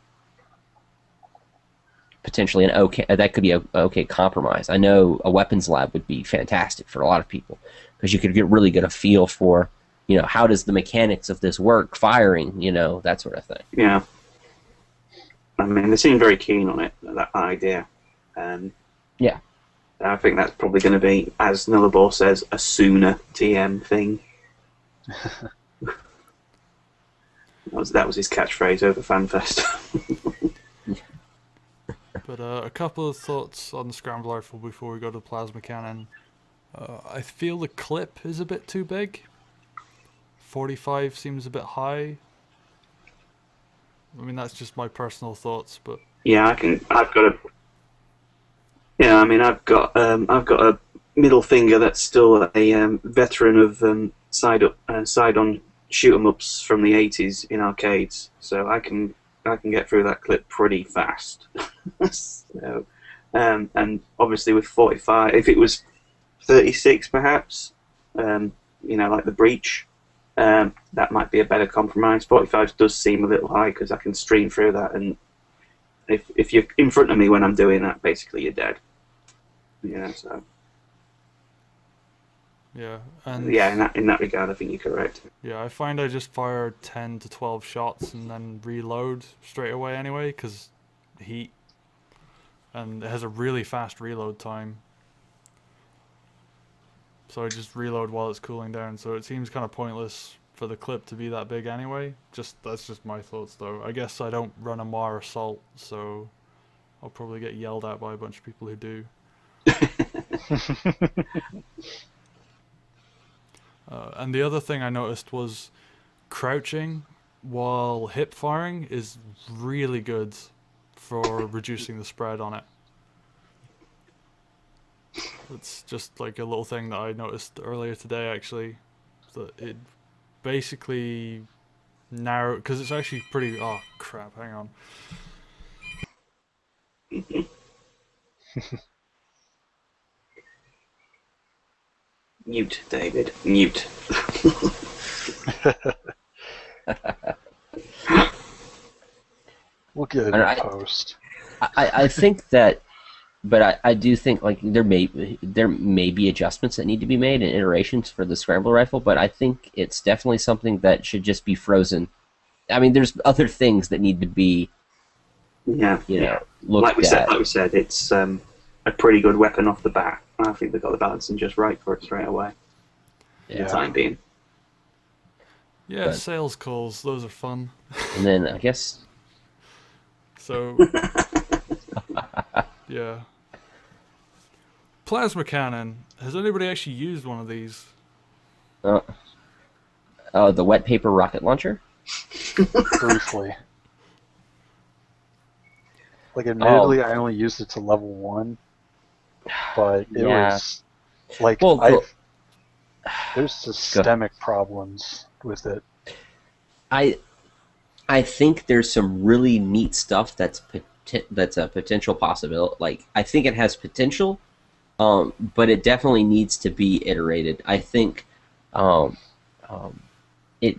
potentially that could be an okay compromise. I know a weapons lab would be fantastic for a lot of people, because you could really get a feel for, how does the mechanics of this work, firing, that sort of thing. Yeah. I mean, they seem very keen on it, that idea. Yeah. I think that's probably going to be, as Nullarbor says, a sooner TM thing. That was his catchphrase over FanFest. But a couple of thoughts on the scramble rifle before we go to plasma cannon. I feel the clip is a bit too big. 45 seems a bit high. I mean, that's just my personal thoughts, but Yeah, I've got a middle finger that's still a veteran of side-on shoot 'em ups from the 80s in arcades, so I can get through that clip pretty fast. So, and obviously with 45, if it was 36 perhaps, like the breach, that might be a better compromise. 45 does seem a little high because I can stream through that, and if you're in front of me when I'm doing that, basically you're dead. So yeah, and yeah, in that regard, I think you're correct. yeah, I find I just fire 10 to 12 shots and then reload straight away anyway, because heat, and it has a really fast reload time. So I just reload while it's cooling down, so it seems kind of pointless for the clip to be that big anyway. That's just my thoughts though. I guess I don't run a Mar assault, so I'll probably get yelled at by a bunch of people who do. And the other thing I noticed was crouching while hip firing is really good for reducing the spread on it. It's just like a little thing that I noticed earlier today, actually, that it basically narrow, because it's actually pretty. Oh crap! Hang on. Mute, David. Mute. We'll get it Alright. in post. I think that, but I do think like there may be adjustments that need to be made and iterations for the scramble rifle, but I think it's definitely something that should just be frozen. I mean, there's other things that need to be, Yeah. looked Like we at. said, it's a pretty good weapon off the bat. I think they've got the balancing just right for it straight away. For Yeah. the time being. Yeah, But- sales calls. Those are fun. And then I guess So, yeah. Plasma cannon. Has anybody actually used one of these? The wet paper rocket launcher? Briefly. Like, admittedly, I only used it to level 1, but it was like there's systemic problems with it. I think there's some really neat stuff that's a potential possibility. Like, I think it has potential, but it definitely needs to be iterated. I think it,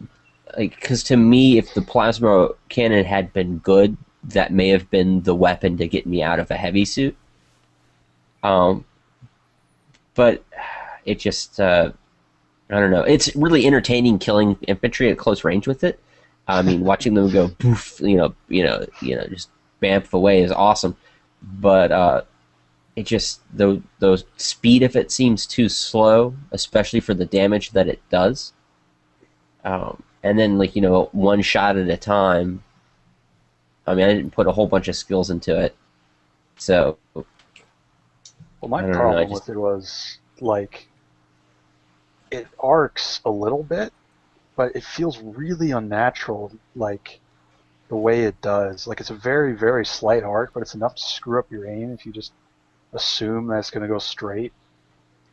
like, because to me, if the plasma cannon had been good, that may have been the weapon to get me out of a heavy suit. But it just, I don't know. It's really entertaining killing infantry at close range with it. I mean, watching them go poof, just bamf away is awesome. But it just the speed of it seems too slow, especially for the damage that it does. And then, like, one shot at a time. I mean, I didn't put a whole bunch of skills into it, so. Well, my problem with it was, like, it arcs a little bit, but it feels really unnatural, like, the way it does. Like, it's a very, very slight arc, but it's enough to screw up your aim if you just assume that it's going to go straight.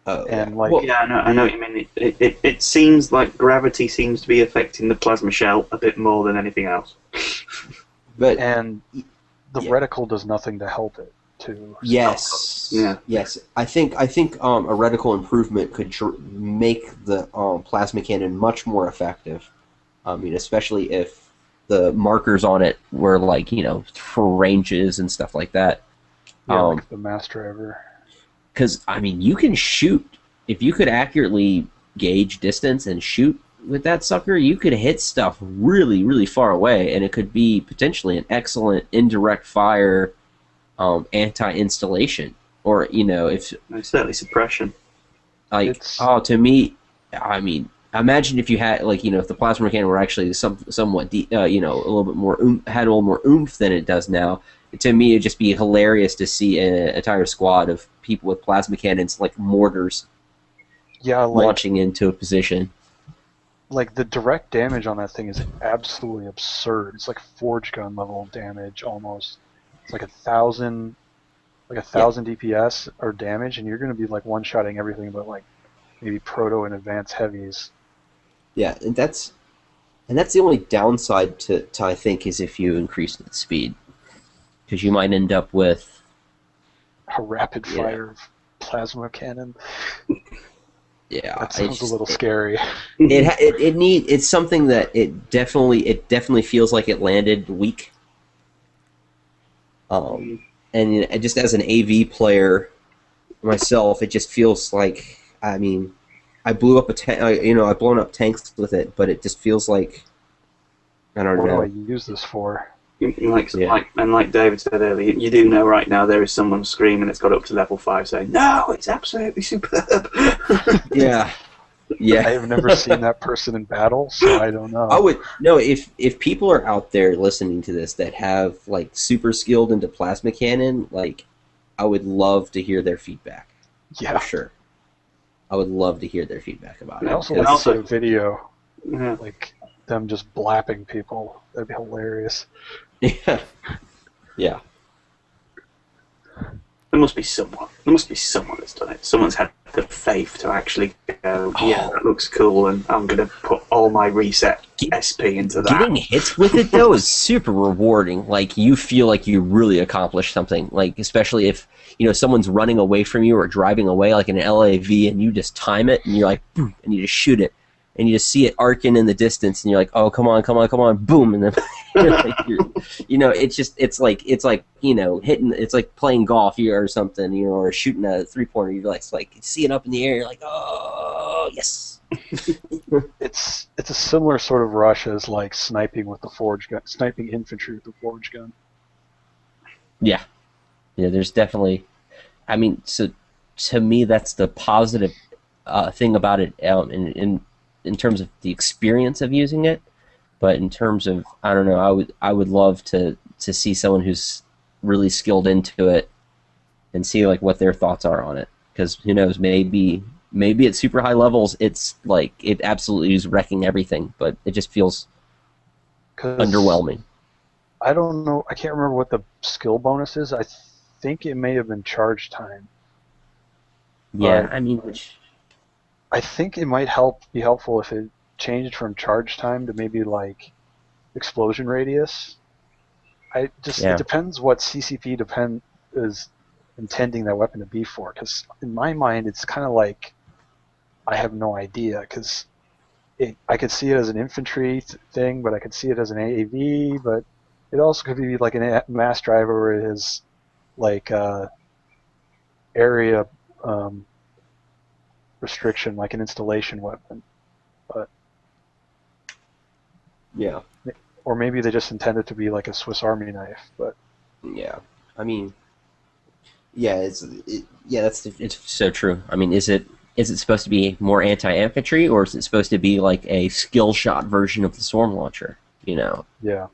And like, well, yeah, I know what you mean. It seems like gravity seems to be affecting the plasma shell a bit more than anything else. And the reticle does nothing to help it, too. Yes. Yeah. Yes. I think a reticle improvement could make the plasma cannon much more effective. I mean, especially if the markers on it were, like, for ranges and stuff like that. Yeah, like the mass driver. Because, I mean, you can shoot. If you could accurately gauge distance and shoot with that sucker, you could hit stuff really, really far away, and it could be potentially an excellent indirect fire anti-installation. Or, if... Certainly suppression. Like, to me, I mean, imagine if you had, like, if the plasma cannon were actually somewhat, a little bit more, had a little more oomph than it does now. To me, it'd just be hilarious to see an entire squad of people with plasma cannons, like mortars, launching into a position. Like, the direct damage on that thing is absolutely absurd. It's like forge gun level damage almost. It's like 1,000 DPS or damage, and you're going to be, like, one-shotting everything but, like, maybe proto and advanced heavies. Yeah, and that's the only downside to I think, is if you increase the speed. Because you might end up with a rapid fire plasma cannon. Yeah, that sounds a little scary. It's something that it definitely feels like it landed weak. And just as an AV player myself, it just feels like, I mean, I blew up I've blown up tanks with it, but it just feels like, I don't know. What do I use this for? Like David said earlier, you do know right now there is someone screaming that's got up to level 5 saying, "No, it's absolutely superb." Yeah. I have never seen that person in battle, so I don't know. If people are out there listening to this that have, like, super skilled into plasma cannon, like, I would love to hear their feedback. Yeah, for sure. I would love to hear their feedback about it. I also like to see a video, like them just blapping people. That'd be hilarious. Yeah. Yeah. There must be someone that's done it. Someone's had the faith to actually go, that looks cool, and I'm going to put all my reset SP into that. Getting hits with it, though, is super rewarding. Like, you feel like you really accomplished something. Like, especially if, someone's running away from you or driving away, like in an LAV, and you just time it, and you're like, boom, and you just shoot it. And you just see it arcing in the distance, and you're like, "Oh, come on, boom!" And then, it's like hitting. It's like playing golf or something, or shooting a 3-pointer. You're like, you see it up in the air. You're like, "Oh, yes!" It's a similar sort of rush as, like, sniping with the forge gun, sniping infantry with the forge gun. Yeah. There's definitely. I mean, so to me, that's the positive thing about it. In terms of the experience of using it, but in terms of, I don't know, I would love to see someone who's really skilled into it and see, like, what their thoughts are on it, because who knows, maybe maybe at super high levels, it's like it absolutely is wrecking everything, but it just feels 'Cause underwhelming. I don't know. I can't remember what the skill bonus is. I think it may have been charge time. Yeah, But I mean, which I think it might be helpful if it changed from charge time to maybe like explosion radius. It yeah, depends what CCP is intending that weapon to be for. Because in my mind, it's kind of like I have no idea. Because I could see it as an infantry thing, but I could see it as an AAV. But it also could be like a mass driver where it is like area restriction, like an installation weapon. But yeah, or maybe they just intend it to be like a Swiss Army knife. But yeah. I mean, yeah, it's so true. I mean, is it supposed to be more anti-infantry, or is it supposed to be like a skill shot version of the storm launcher? You know? yeah,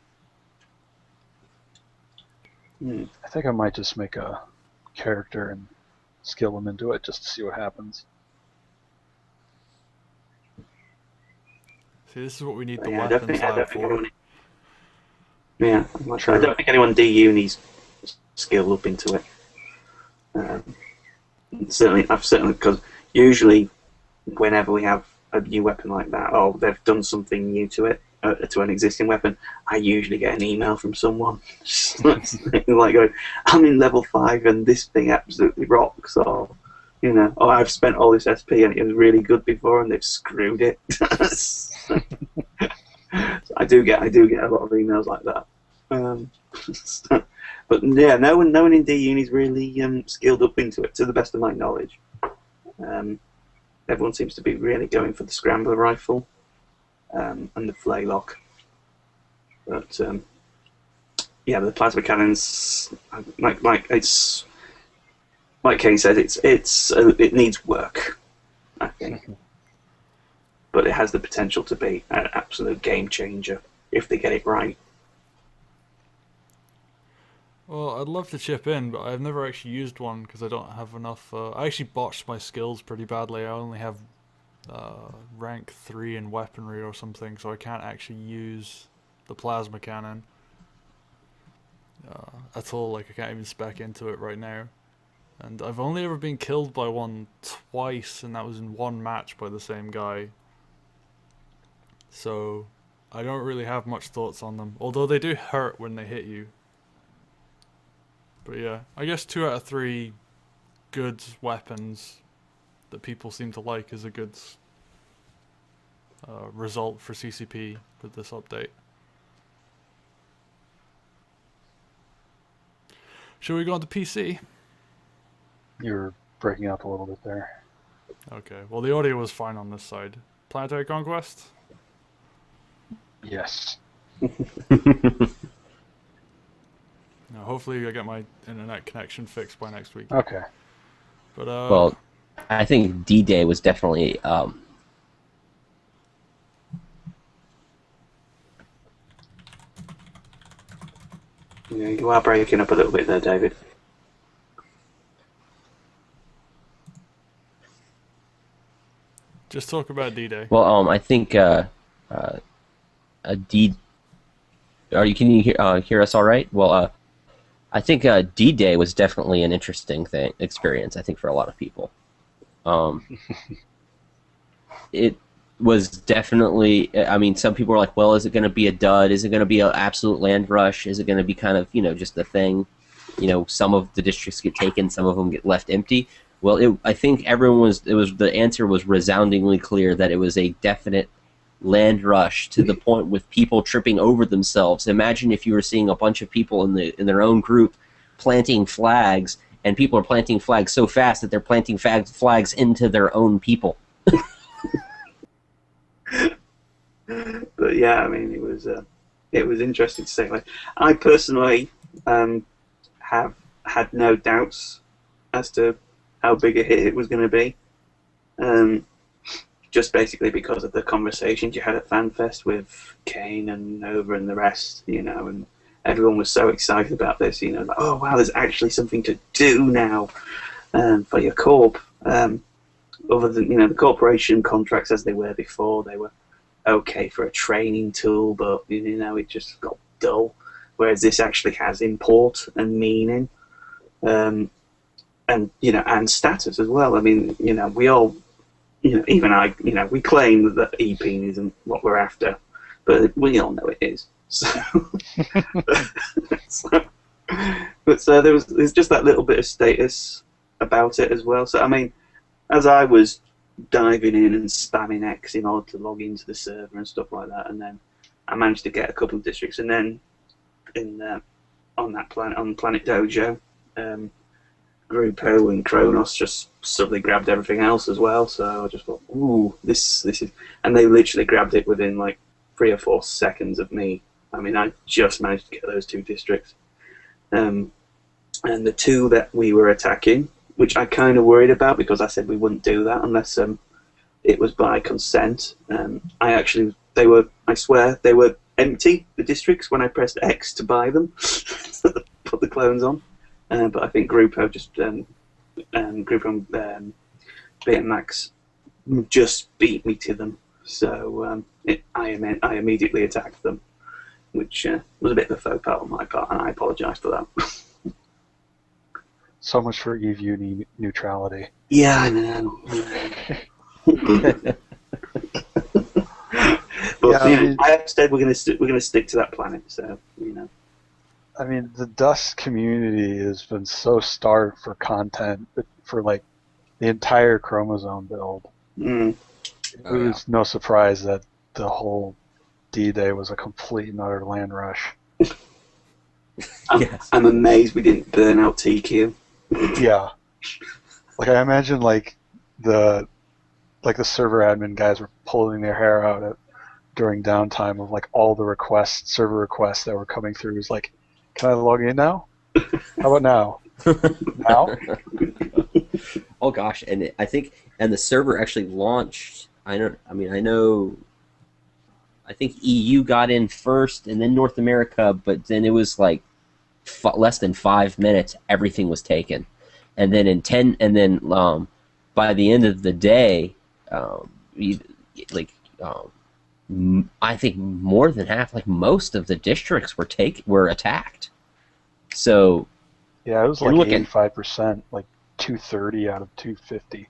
Hmm. I think I might just make a character and skill them into it just to see what happens. See, this is what we need the Yeah, I don't weapons think, I lab don't think for. anyone. Yeah, I'm not sure. I don't think anyone D-Uni's skilled up into it. I've certainly because usually whenever we have a new weapon like that, or they've done something new to it, to an existing weapon, I usually get an email from someone like going, "I'm in level 5 and this thing absolutely rocks," or "Oh, I've spent all this SP and it was really good before and they've screwed it." So I do get a lot of emails like that. But yeah, no one in D-Uni's really skilled up into it, to the best of my knowledge. Everyone seems to be really going for the scrambler rifle and the flaylock. But yeah, the plasma cannons, like it's like Kane said, it needs work, I think. But it has the potential to be an absolute game changer if they get it right. Well, I'd love to chip in, but I've never actually used one because I don't have enough. I actually botched my skills pretty badly. I only have rank 3 in weaponry or something, so I can't actually use the plasma cannon at all. Like, I can't even spec into it right now. And I've only ever been killed by one twice, and that was in one match by the same guy. So I don't really have much thoughts on them, although they do hurt when they hit you. But yeah, I guess 2 out of 3 good weapons that people seem to like is a good result for CCP with this update. Shall we go on to PC? You're breaking up a little bit there. Okay, well the audio was fine on this side. Planetary Conquest? Yes. No, hopefully I get my internet connection fixed by next week. Okay. But well, I think D-Day was definitely Yeah, you are breaking up a little bit there, David. just talk about D-Day. well, I think a D. Can you hear us all right? Well, I think D-Day was definitely an interesting experience. I think for a lot of people, it was definitely. I mean, some people were like, "Well, is it going to be a dud? Is it going to be an absolute land rush? Is it going to be kind of just a thing?" Some of the districts get taken, some of them get left empty. Well, I think everyone was. The answer was resoundingly clear that it was a definite land rush to the point with people tripping over themselves. Imagine if you were seeing a bunch of people in their own group planting flags, and people are planting flags so fast that they're planting flags into their own people. But yeah, I mean, it was interesting to say. Like, I personally have had no doubts as to how big a hit it was going to be. Just basically because of the conversations you had at FanFest with Kane and Nova and the rest, and everyone was so excited about this, like, oh wow, there's actually something to do now for your corp. other than the corporation contracts as they were before, they were okay for a training tool, but it just got dull. Whereas this actually has import and meaning, and and status as well. I mean, we all, even I, we claim that EPing isn't what we're after, but we all know it is. So, so there's just that little bit of status about it as well. So I mean, as I was diving in and spamming X in order to log into the server and stuff like that, and then I managed to get a couple of districts, and then on Planet Dojo, Grupo and Kronos just suddenly grabbed everything else as well. So I just thought, ooh, this is, and they literally grabbed it within like 3 or 4 seconds of me. I mean, I just managed to get those 2 districts, and the 2 that we were attacking, which I kind of worried about because I said we wouldn't do that unless it was by consent. I swear, they were empty, the districts, when I pressed X to buy them, put the clones on. But I think Grupo just, Grupo Betamax just beat me to them. So I immediately attacked them, which was a bit of a faux pas on my part, and I apologise for that. So much for EVU neutrality. Yeah, I know. But I have said we're going to stick to that planet. So I mean, the Dust community has been so starved for content for like the entire chromosome build. Mm. It was no surprise that the whole D-Day was a complete and utter land rush. I'm amazed we didn't burn out TQ. Yeah, like I imagine like the server admin guys were pulling their hair out during downtime of like all the server requests that were coming through. It was like, can I log in now? How about now? Now? Oh gosh, and I think the server actually launched. I think EU got in first, and then North America, but then it was like less than 5 minutes, everything was taken, and then by the end of the day, I think more than half, like most of the districts were attacked. So yeah, it was like 85%, like 230 out of 250.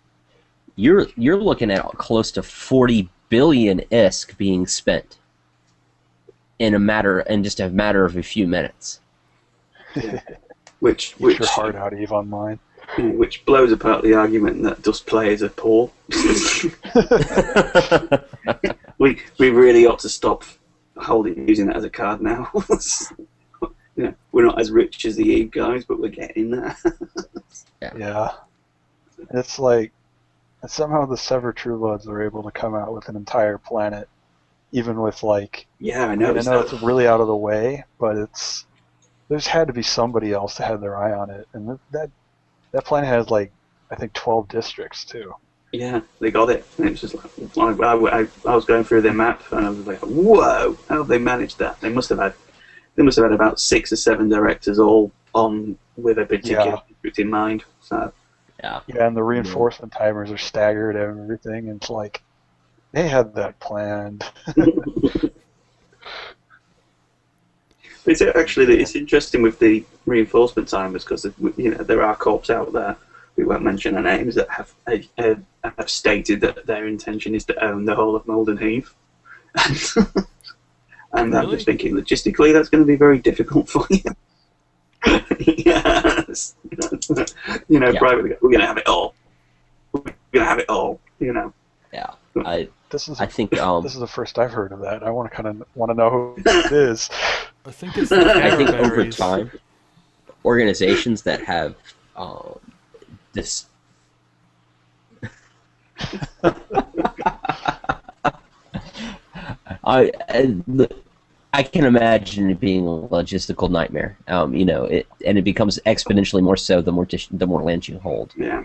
You're looking at close to 40 billion ISK being spent in just a matter of a few minutes. Which Get your heart out, Eve Online. Which blows apart the argument that Dust players are poor. we really ought to stop using that as a card now. We're not as rich as the Eve guys, but we're getting there. Yeah. It's like somehow the Sever Truebloods are able to come out with an entire planet, even with like. Yeah, I know. I know it's really out of the way, but there's had to be somebody else that had their eye on it, and that planet has like I think 12 districts too. Yeah, they got it. And it was just like I was going through their map, and I was like, whoa! How have they managed that? They must have had about 6 or 7 directors all on with a particular district in mind. So. Yeah, and the reinforcement timers are staggered and everything, and it's like they had that planned. It's interesting with the reinforcement timers because there are corps out there, we won't mention their names, that have stated that their intention is to own the whole of Malden Heath. And I'm just thinking logistically that's going to be very difficult for you. Yes. Privately, we're going to have it all. We're going to have it all, Yeah. This is the first I've heard of that. I want to know who it is. I think it's the I think over berries. time, organizations that have this. I can imagine it being a logistical nightmare. And it becomes exponentially more so the more land you hold. Yeah.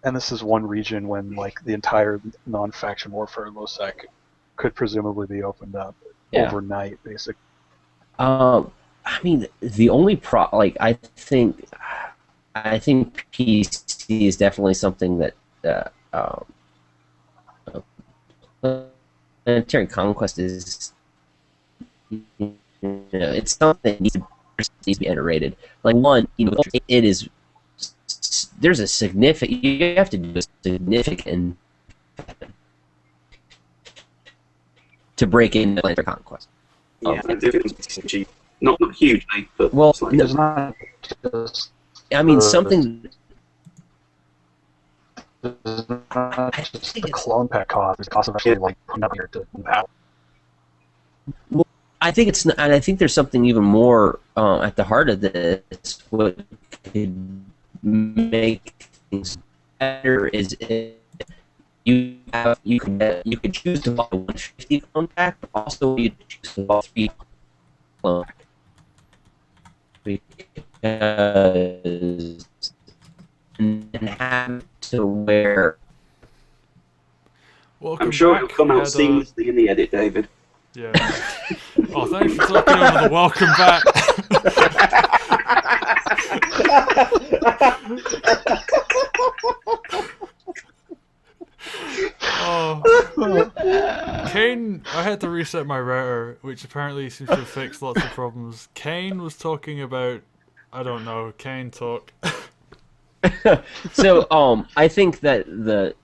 And this is one region when like the entire non-faction warfare LoSec could presumably be opened up overnight, basically. I mean, the only I think PC is definitely something that planetary conquest is, it's something that needs to be iterated. Like one, it is. There's a significant. You have to do a significant to break into planetary conquest. Yeah, not hugely, but well, slightly. It's not just. I mean something. It's not just the clone pack cost. It's also actually like putting up here to battle. Well, I think it's, and I think there's something even more at the heart of this. What could make things better is if you could choose to buy a 150 clone pack, but also you could choose to buy 3 clone pack. Because and have to wear. Welcome I'm sure back. it'll come out seamlessly in the edit, David. Yeah. Oh, thanks for talking over the welcome back. Oh. Kane, I had to reset my router, which apparently seems to have fixed lots of problems. Kane was talking about, I don't know, Kane talk. So, I think that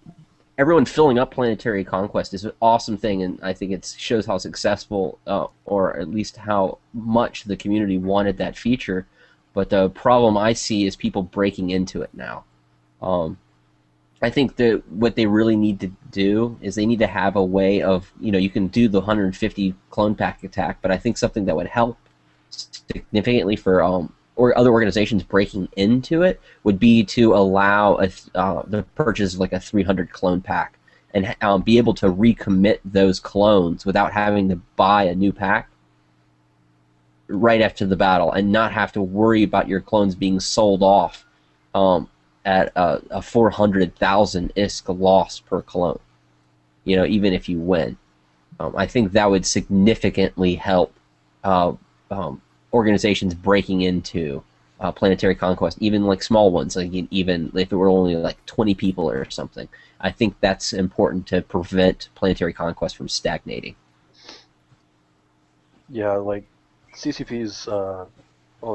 everyone filling up Planetary Conquest is an awesome thing, and I think it shows how successful, or at least how much the community wanted that feature. But the problem I see is people breaking into it now. I think that what they really need to do is they need to have a way of, you can do the 150 clone pack attack, but I think something that would help significantly for or other organizations breaking into it would be to allow the purchase of like a 300 clone pack and be able to recommit those clones without having to buy a new pack right after the battle and not have to worry about your clones being sold off at a 400,000 ISK loss per clone, even if you win. I think that would significantly help organizations breaking into Planetary Conquest, even like small ones, like even if it were only like 20 people or something. I think that's important to prevent Planetary Conquest from stagnating. Yeah, like CCP's, I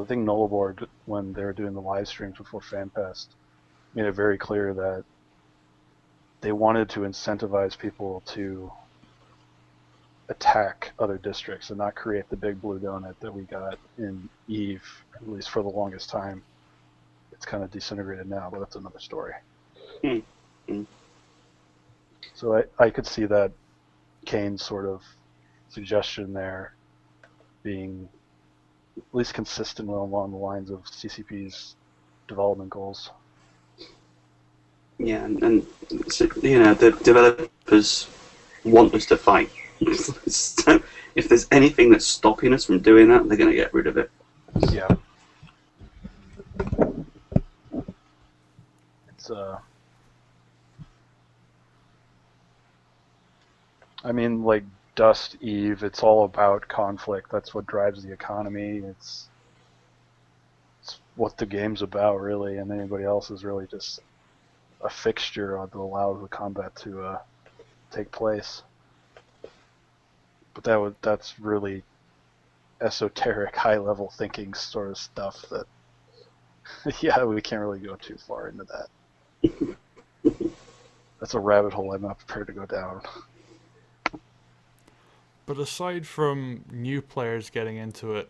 think Nullboard, when they were doing the live streams before FanFest, made it very clear that they wanted to incentivize people to attack other districts and not create the big blue donut that we got in EVE, at least for the longest time. It's kind of disintegrated now, but that's another story. Mm-hmm. So I could see that Kane's sort of suggestion there being at least consistent along the lines of CCP's development goals. Yeah, and the developers want us to fight. So if there's anything that's stopping us from doing that, they're going to get rid of it. Yeah. It's I mean, like Dust Eve, it's all about conflict. That's what drives the economy. It's what the game's about, really, and anybody else is really just a fixture that allows the combat to take place. But that's really esoteric, high-level thinking sort of stuff that, yeah, we can't really go too far into that. That's a rabbit hole I'm not prepared to go down. But aside from new players getting into it,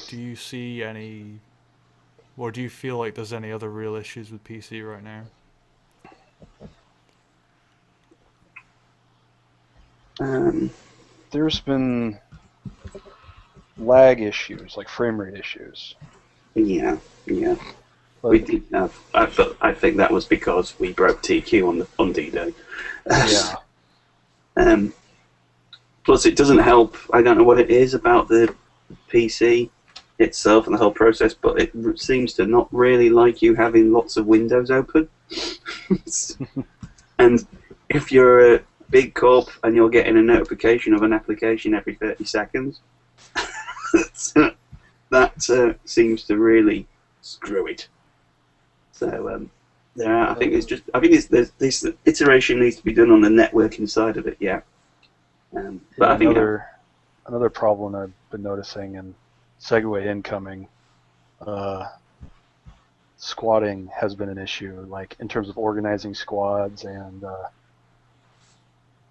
do you see any, or do you feel like there's any other real issues with PC right now? There's been lag issues, like frame rate issues. Yeah. But, We did have. I think that was because we broke TQ on D-Day. yeah. Plus, it doesn't help. I don't know what it is about the PC itself and the whole process, but it seems to not really like you having lots of windows open. And if you're a big corp and you're getting a notification of an application every 30 seconds, that seems to really screw it. So Yeah, I think this iteration needs to be done on the networking side of it. Yeah, but I think another problem I've been noticing, and Segway incoming, squatting has been an issue, like in terms of organizing squads and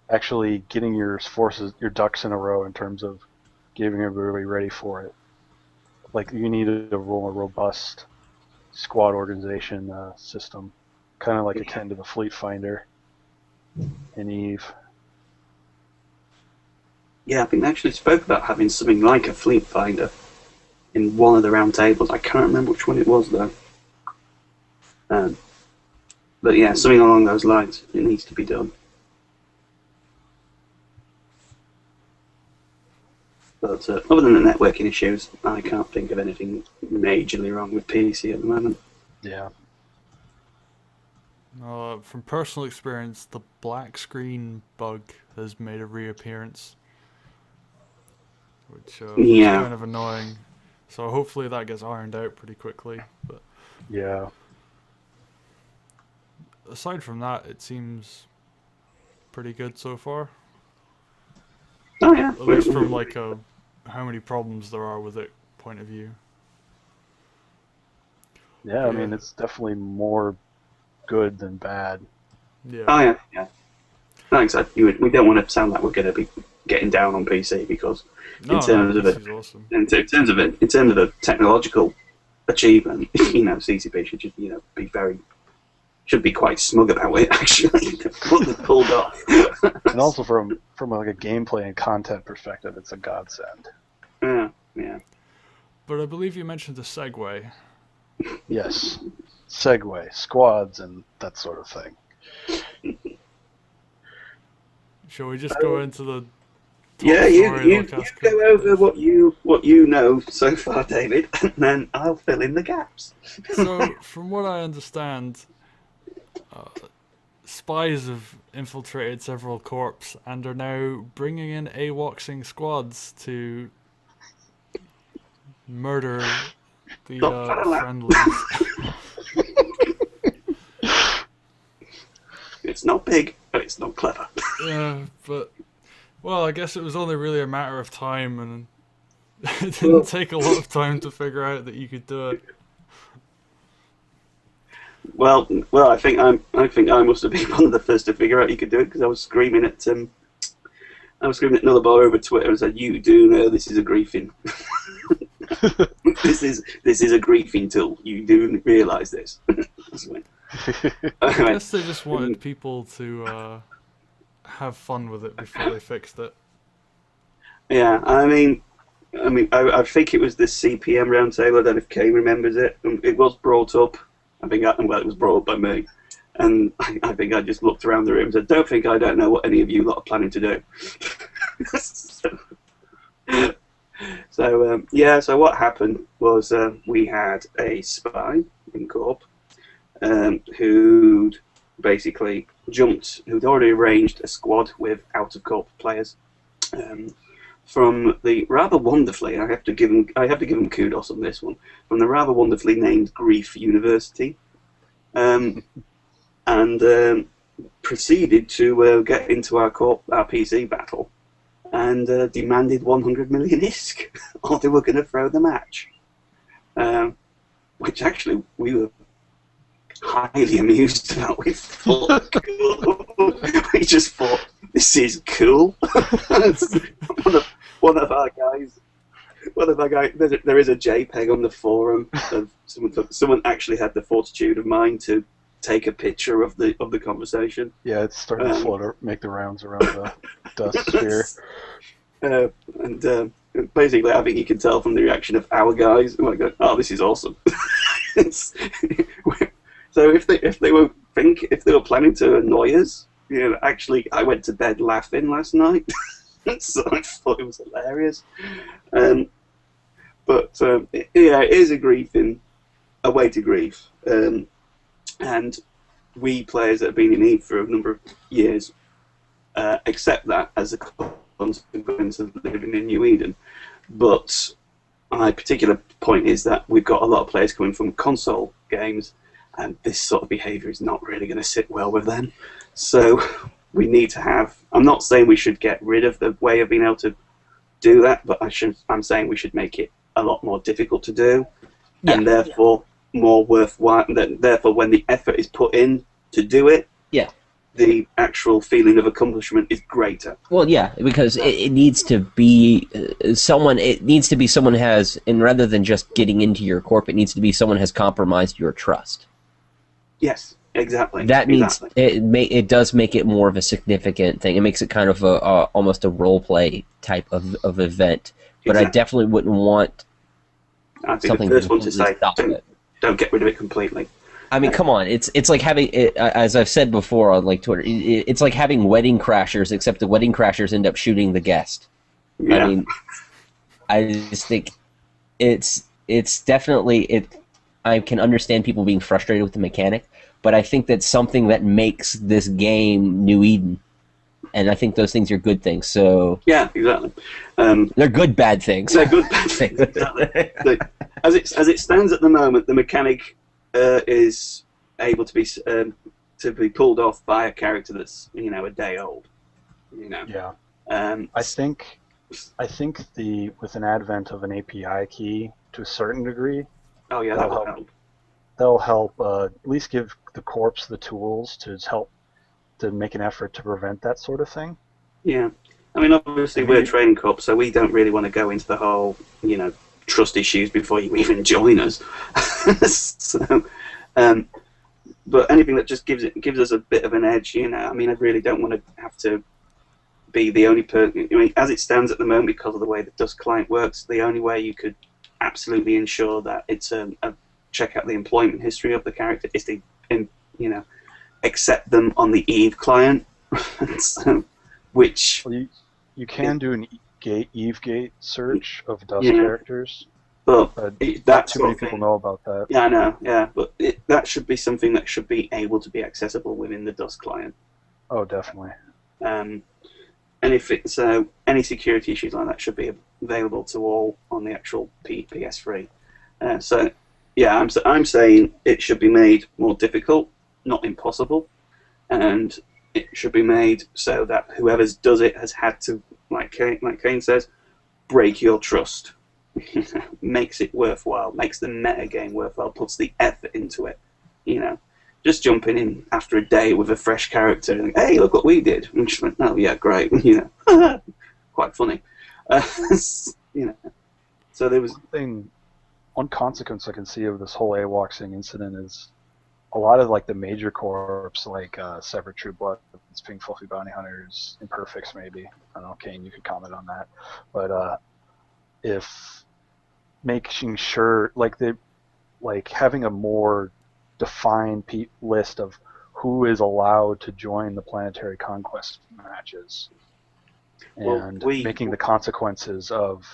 actually getting your ducks in a row in terms of getting everybody ready for it. Like you need a more robust squad organization system, kind of like akin to the Fleet Finder in Eve. Yeah, I think they actually spoke about having something like a Fleet Finder in one of the round tables. I can't remember which one it was though. But yeah, something along those lines. It needs to be done. But other than the networking issues, I can't think of anything majorly wrong with PC at the moment. Yeah. From personal experience, the black screen bug has made a reappearance, which is kind of annoying. So hopefully that gets ironed out pretty quickly. But yeah. Aside from that, it seems pretty good so far. Oh yeah. At least from like how many problems there are with it point of view. Yeah, I mean it's definitely more good than bad. Yeah. Oh yeah, yeah. Thanks. We don't want to sound like we're going to be getting down on PC because in terms of a technological achievement, CCP should just should be quite smug about it actually. What they've pulled off. And also from like a gameplay and content perspective, it's a godsend. Yeah, yeah. But I believe you mentioned the Segway. Yes. Segway, squads, and that sort of thing. Shall we just go into the Yeah, you go over what you know so far, David, and then I'll fill in the gaps. So, from what I understand, spies have infiltrated several corps and are now bringing in AWOXing squads to murder the friendlies. It's not big, but it's not clever. Yeah, but well, I guess it was only really a matter of time, and it didn't take a lot of time to figure out that you could do it. Well, I think I must have been one of the first to figure out you could do it because I was screaming at another boy over Twitter and said, "You do know this is a griefing. this is a griefing tool. You do realise this." I guess they just wanted people to have fun with it before they fixed it. Yeah, I think it was the CPM roundtable. I don't know if Kane remembers it. It was brought up. It was brought up by me, and I think I just looked around the room and said, I don't know what any of you lot are planning to do." So what happened was we had a spy in Corp who'd basically who'd already arranged a squad with out-of-Corp players from the rather wonderfully, I have to give him kudos on this one, from the rather wonderfully named Grief University, and proceeded to get into our PC battle and demanded 100 million ISK, or they were going to throw the match, which actually we were highly amused about. We just thought, this is cool. One of our guys. There is a JPEG on the forum of someone actually had the fortitude of mind to take a picture of the conversation. Yeah, it's starting to float or make the rounds around the dust sphere. Basically, I think you can tell from the reaction of our guys. Like, "Oh, this is awesome." So if they were planning to annoy us, actually, I went to bed laughing last night. So I thought it was hilarious. It is a way to grief. And we players that have been in Eve for a number of years accept that as a consequence of living in New Eden. But my particular point is that we've got a lot of players coming from console games, and this sort of behaviour is not really going to sit well with them. So we need to have. I'm not saying we should get rid of the way of being able to do that, but I'm saying we should make it a lot more difficult to do, and therefore more worthwhile. Therefore, when the effort is put in to do it, the actual feeling of accomplishment is greater. Well, yeah, because it needs to be someone. It needs to be someone who has, and rather than just getting into your corp, it needs to be someone who has compromised your trust. Yes, exactly. That means it does make it more of a significant thing. It makes it kind of almost a role play type of event. But I definitely wouldn't want. I'd be something the first one to say, stop it. Don't get rid of it completely. I mean, come on! It's like having, as I've said before on like Twitter, it's like having wedding crashers, except the wedding crashers end up shooting the guest. Yeah. I mean, I just think it's definitely it. I can understand people being frustrated with the mechanic, but I think that's something that makes this game New Eden, and I think those things are good things. So yeah, exactly. They're good bad things. They're good bad things. Exactly. As it stands at the moment, the mechanic is able to be pulled off by a character that's a day old. Yeah. I think with an advent of an API key to a certain degree. Oh yeah, that'll help. They'll help at least give the corps the tools to help to make an effort to prevent that sort of thing. Yeah. I mean, obviously we're training corps, so we don't really want to go into the whole, trust issues before you even join us. So, but anything that just gives us a bit of an edge, I mean, I really don't want to have to be the only person. I mean, as it stands at the moment, because of the way the Dust client works, the only way you could absolutely ensure that it's check out the employment history of the character is to, accept them on the Eve client, so, which you can do an Eve Gate search of Dust characters. But not too many people know about that. Yeah, I know. Yeah, but that should be something that should be able to be accessible within the Dust client. Oh, definitely. And if it's any security issues like that should be available to all on the actual PS3. So, yeah, I'm saying it should be made more difficult, not impossible, and it should be made so that whoever does it has had to, like Kane says, break your trust. Makes it worthwhile, makes the meta game worthwhile, puts the effort into it. Just jumping in after a day with a fresh character and hey, look what we did. And just went, oh yeah, great. Quite funny. So there was one consequence I can see of this whole AWOXing incident is a lot of like the major corps, like Severed True Blood, Pink Fluffy Bounty Hunters, Imperfects maybe. I don't know, Kane, you could comment on that. But if making sure, having a more defined list of who is allowed to join the Planetary Conquest matches, and making the consequences of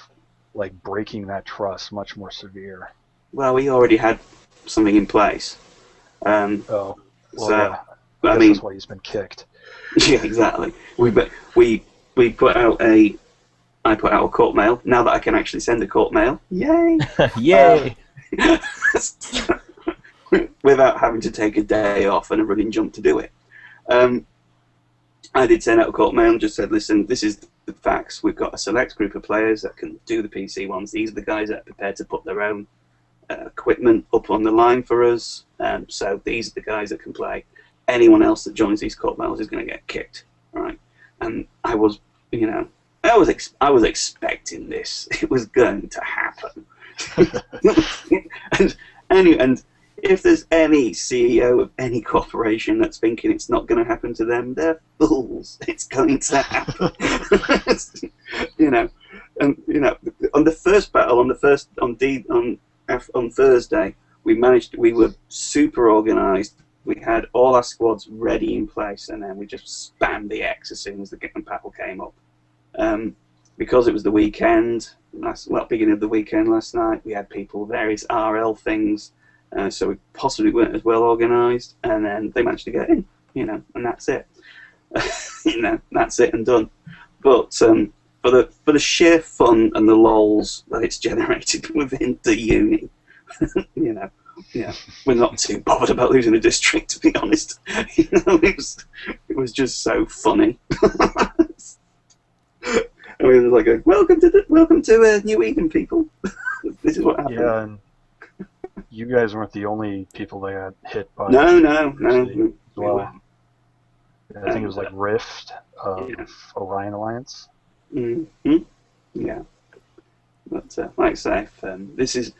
breaking that trust much more severe. Well, we already had something in place. I mean, that's why he's been kicked. Yeah, exactly. I put out a court mail. Now that I can actually send a court mail, yay! Yay! Without having to take a day off and a running jump to do it. I did send out a court mail and just said, listen, this is the facts. We've got a select group of players that can do the PC ones. These are the guys that are prepared to put their own equipment up on the line for us. So these are the guys that can play. Anyone else that joins these court mails is going to get kicked. Right? And I was, I was expecting this. It was going to happen. and if there's any CEO of any corporation that's thinking it's not going to happen to them, they're fools. It's going to happen. On the first battle, on Thursday, we were super organised. We had all our squads ready in place, and then we just spammed the X as soon as the battle came up. Because it was the weekend, beginning of the weekend last night, we had people, various RL things, so we possibly weren't as well organised, and then they managed to get in, and that's it. That's it and done. But for the sheer fun and the lols that it's generated within the uni, Yeah, we're not too bothered about losing a district, to be honest. It was just so funny. And we were like, welcome to New Eden, people. This is what happened. Yeah, and you guys weren't the only people that got hit by. No. Well, I think it was like Rift of Yeah. Orion Alliance. Mm-hmm. Yeah, but like I say, this is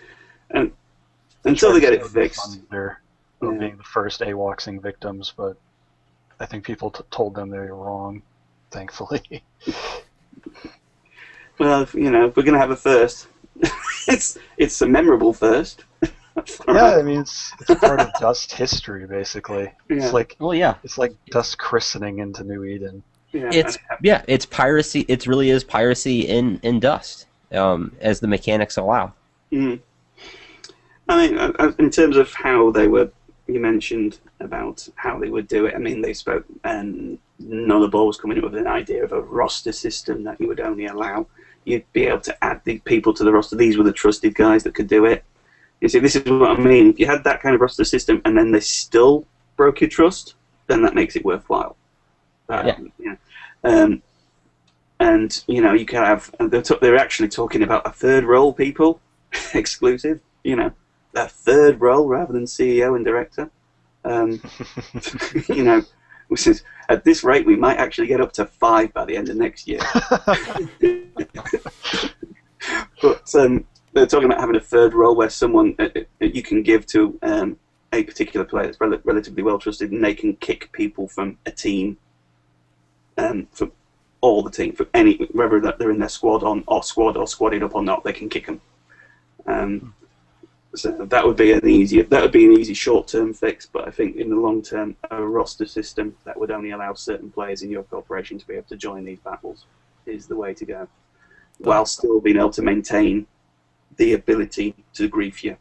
until they get it fixed. They're Yeah. being the first AWOXing victims, but I think people told them they were wrong. Thankfully. Well, if we're going to have a first. it's a memorable first. Yeah, I mean it's part of Dust history basically. Yeah. It's like Well, yeah, it's like Dust christening into New Eden. it's piracy. It really is piracy in Dust, as the mechanics allow. Mm. I mean, in terms of how they were, you mentioned about how they would do it. I mean, they spoke, and none of the was coming up with an idea of a roster system that you would only allow. You'd be able to add the people to the roster. These were the trusted guys that could do it. You see, this is what I mean. If you had that kind of roster system and then they still broke your trust, then that makes it worthwhile. And you can have. They're actually talking about a third role, people, exclusive. A third role rather than CEO and director. Which is, at this rate, we might actually get up to 5 by the end of next year. But they're talking about having a third role where someone you can give to a particular player that's relatively well trusted, and they can kick people from a team, from all the team, from whether they're in their squad or squadded up or not, they can kick them. So that would be an easy short-term fix, but I think in the long term, a roster system that would only allow certain players in your corporation to be able to join these battles is the way to go, while still being able to maintain the ability to grief you.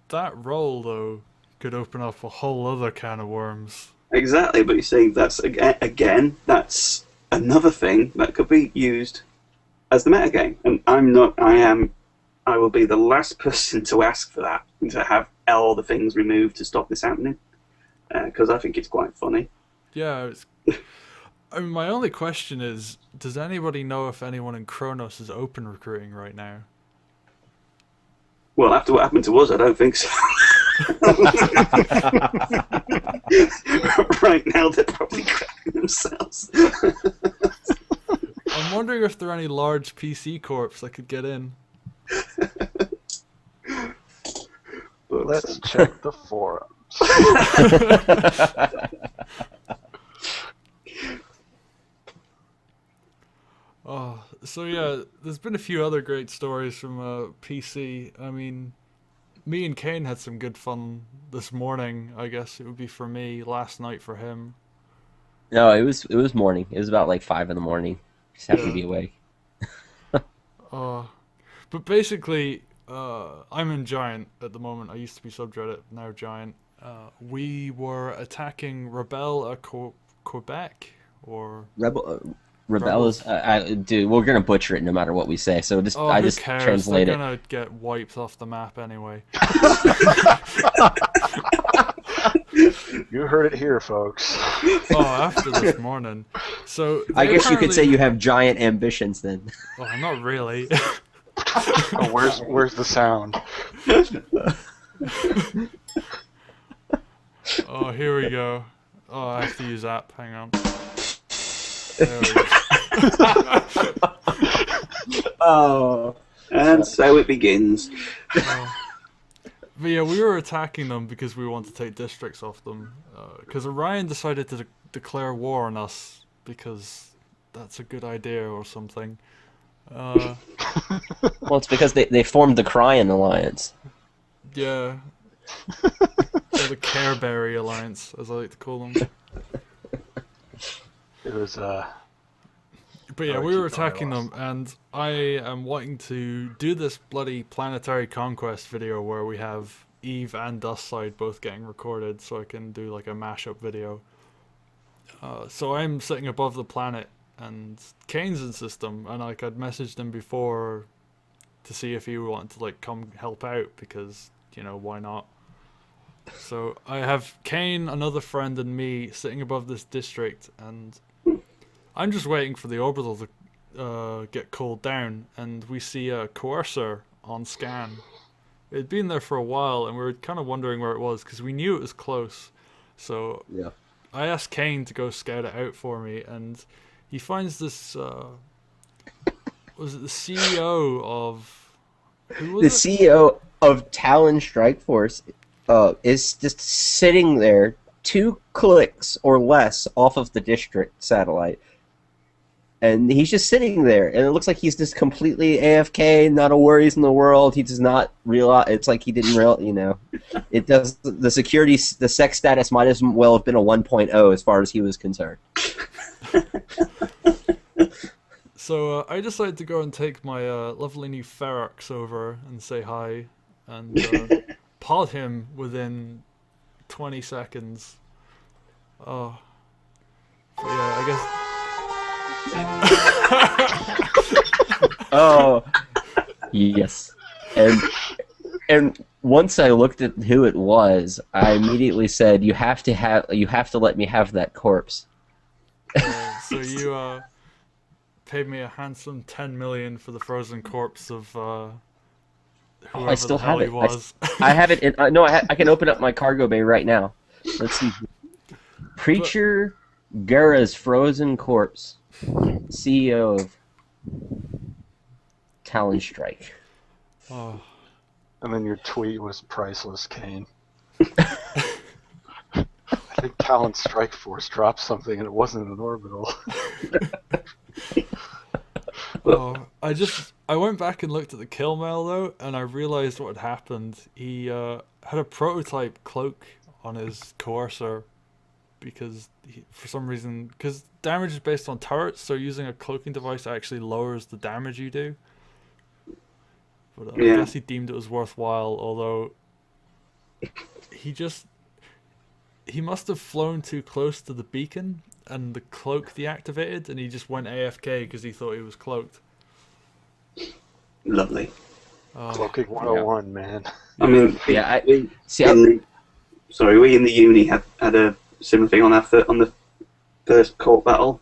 That role, though, could open up a whole other can of worms. Exactly, but you see, that's again, that's another thing that could be used as the metagame, and I will be the last person to ask for that, to have all the things removed to stop this happening, because I think it's quite funny. Yeah, I mean, my only question is, does anybody know if anyone in Kronos is open recruiting right now? Well, after what happened to us, I don't think so. Right now, they're probably cracking themselves. I'm wondering if there are any large PC corps that could get in. But, Let's check the forums. Oh, so yeah, there's been a few other great stories from PC. I mean, me and Kane had some good fun this morning. I guess it would be for me, last night for him. No, it was morning. It was about like 5 in the morning. Just happened to be awake. But basically, I'm in Giant at the moment. I used to be Subreddit, now Giant. We were attacking Rebel at Quebec, or Rebel is, dude. We're gonna butcher it no matter what we say. So I who just cares? translate They're it. gonna get wiped off the map anyway. You heard it here, folks. Oh, after this morning. So I they guess you could say apparently- you have giant ambitions then. Oh, not really. Oh, where's the sound? Oh, here we go. Oh, I have to use app. Hang on. There we go. Oh. and so it begins. But yeah, we were attacking them because we want to take districts off them. Because Orion decided to declare war on us because that's a good idea or something. Well, it's because they formed the Cryan Alliance. Yeah. Or the Careberry Alliance, as I like to call them. It was But yeah, Oh, we were keep going, I attacking them, and I am wanting to do this bloody planetary conquest video where we have Eve and Dustside both getting recorded, so I can do like a mashup video. So I'm sitting above the planet, and Kane's in system, and like I'd messaged him before to see if he wanted to like come help out because why not? So I have Kane, another friend, and me sitting above this district, and I'm just waiting for the orbital to get cooled down, and we see a coercer on scan. It had been there for a while, and we were kind of wondering where it was because we knew it was close. So Yeah. I asked Kane to go scout it out for me, and he finds this. Was it the CEO of? Who was The it? CEO of Talon Strike Force is just sitting there 2 clicks or less off of the district satellite. And he's just sitting there, and it looks like he's just completely AFK, not a worries in the world. He does not realize. It's like he didn't realize, It does the security, the sex status might as well have been a 1.0 as far as he was concerned. So I decided to go and take my lovely new Ferox over and say hi, and pod him within 20 seconds. Oh, but yeah, I guess. Oh, yes, and once I looked at who it was, I immediately said, "You have to let me have that corpse." So you paid me a handsome 10 million for the frozen corpse of whoever I still the hell have he it. was. I have it. No, I can open up my cargo bay right now. Let's see. Preacher Gura's frozen corpse, CEO of Talon Strike. Oh, And then your tweet was priceless, Kane. I think Talon Strike Force dropped something and it wasn't an orbital. oh, I went back and looked at the kill mail though, and I realized what had happened. He had a prototype cloak on his coercer because for some reason, because damage is based on turrets, so using a cloaking device actually lowers the damage you do. But I Yeah. guess he deemed it was worthwhile, although he must have flown too close to the beacon and the cloak deactivated, and he just went AFK because he thought he was cloaked. Lovely. Cloaking 101, man. I mean, Yeah, we see. we in the uni had a similar thing on the first court battle.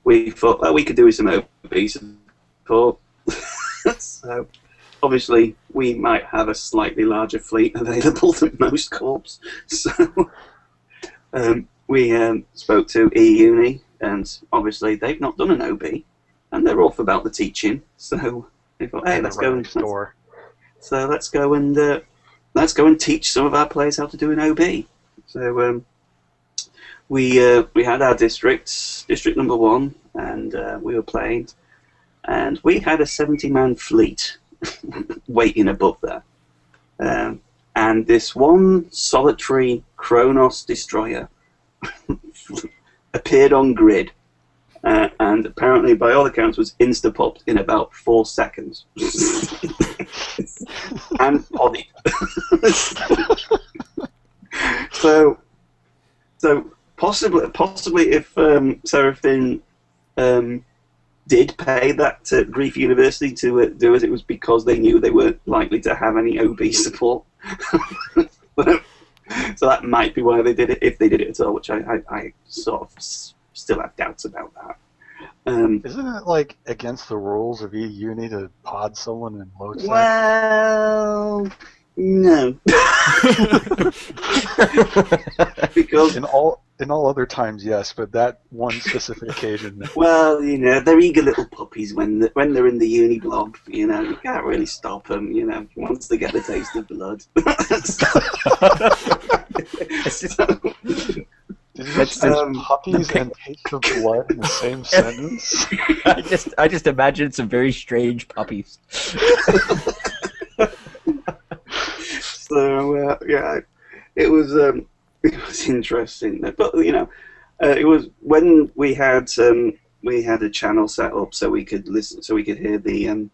We thought, well, we could do with some OP support. So obviously we might have a slightly larger fleet available than most corps. So we spoke to E-Uni, and obviously they've not done an OB, and they're off about the teaching. So we thought, hey, let's go and teach some of our players how to do an OB. So we had our district number 1, and we were playing, and we had a 70-man fleet waiting above there, and this one solitary Kronos destroyer appeared on grid, and apparently, by all accounts, was insta-popped in about 4 seconds. And poddied. So possibly if Seraphine did pay that to Grief University to do it, it was because they knew they weren't likely to have any OB support. So that might be why they did it, if they did it at all, which I sort of still have doubts about that. Isn't it like against the rules of E-Uni to pod someone in low tech? Well, no. Because In all other times, yes, but that one specific occasion. well, they're eager little puppies when they're in the uni blob. You can't really stop them. Once they get the taste of blood. Did you just say puppies and taste of blood in the same sentence? I just imagine some very strange puppies. So yeah, it was interesting. But it was when we had a channel set up so we could listen, so we could hear the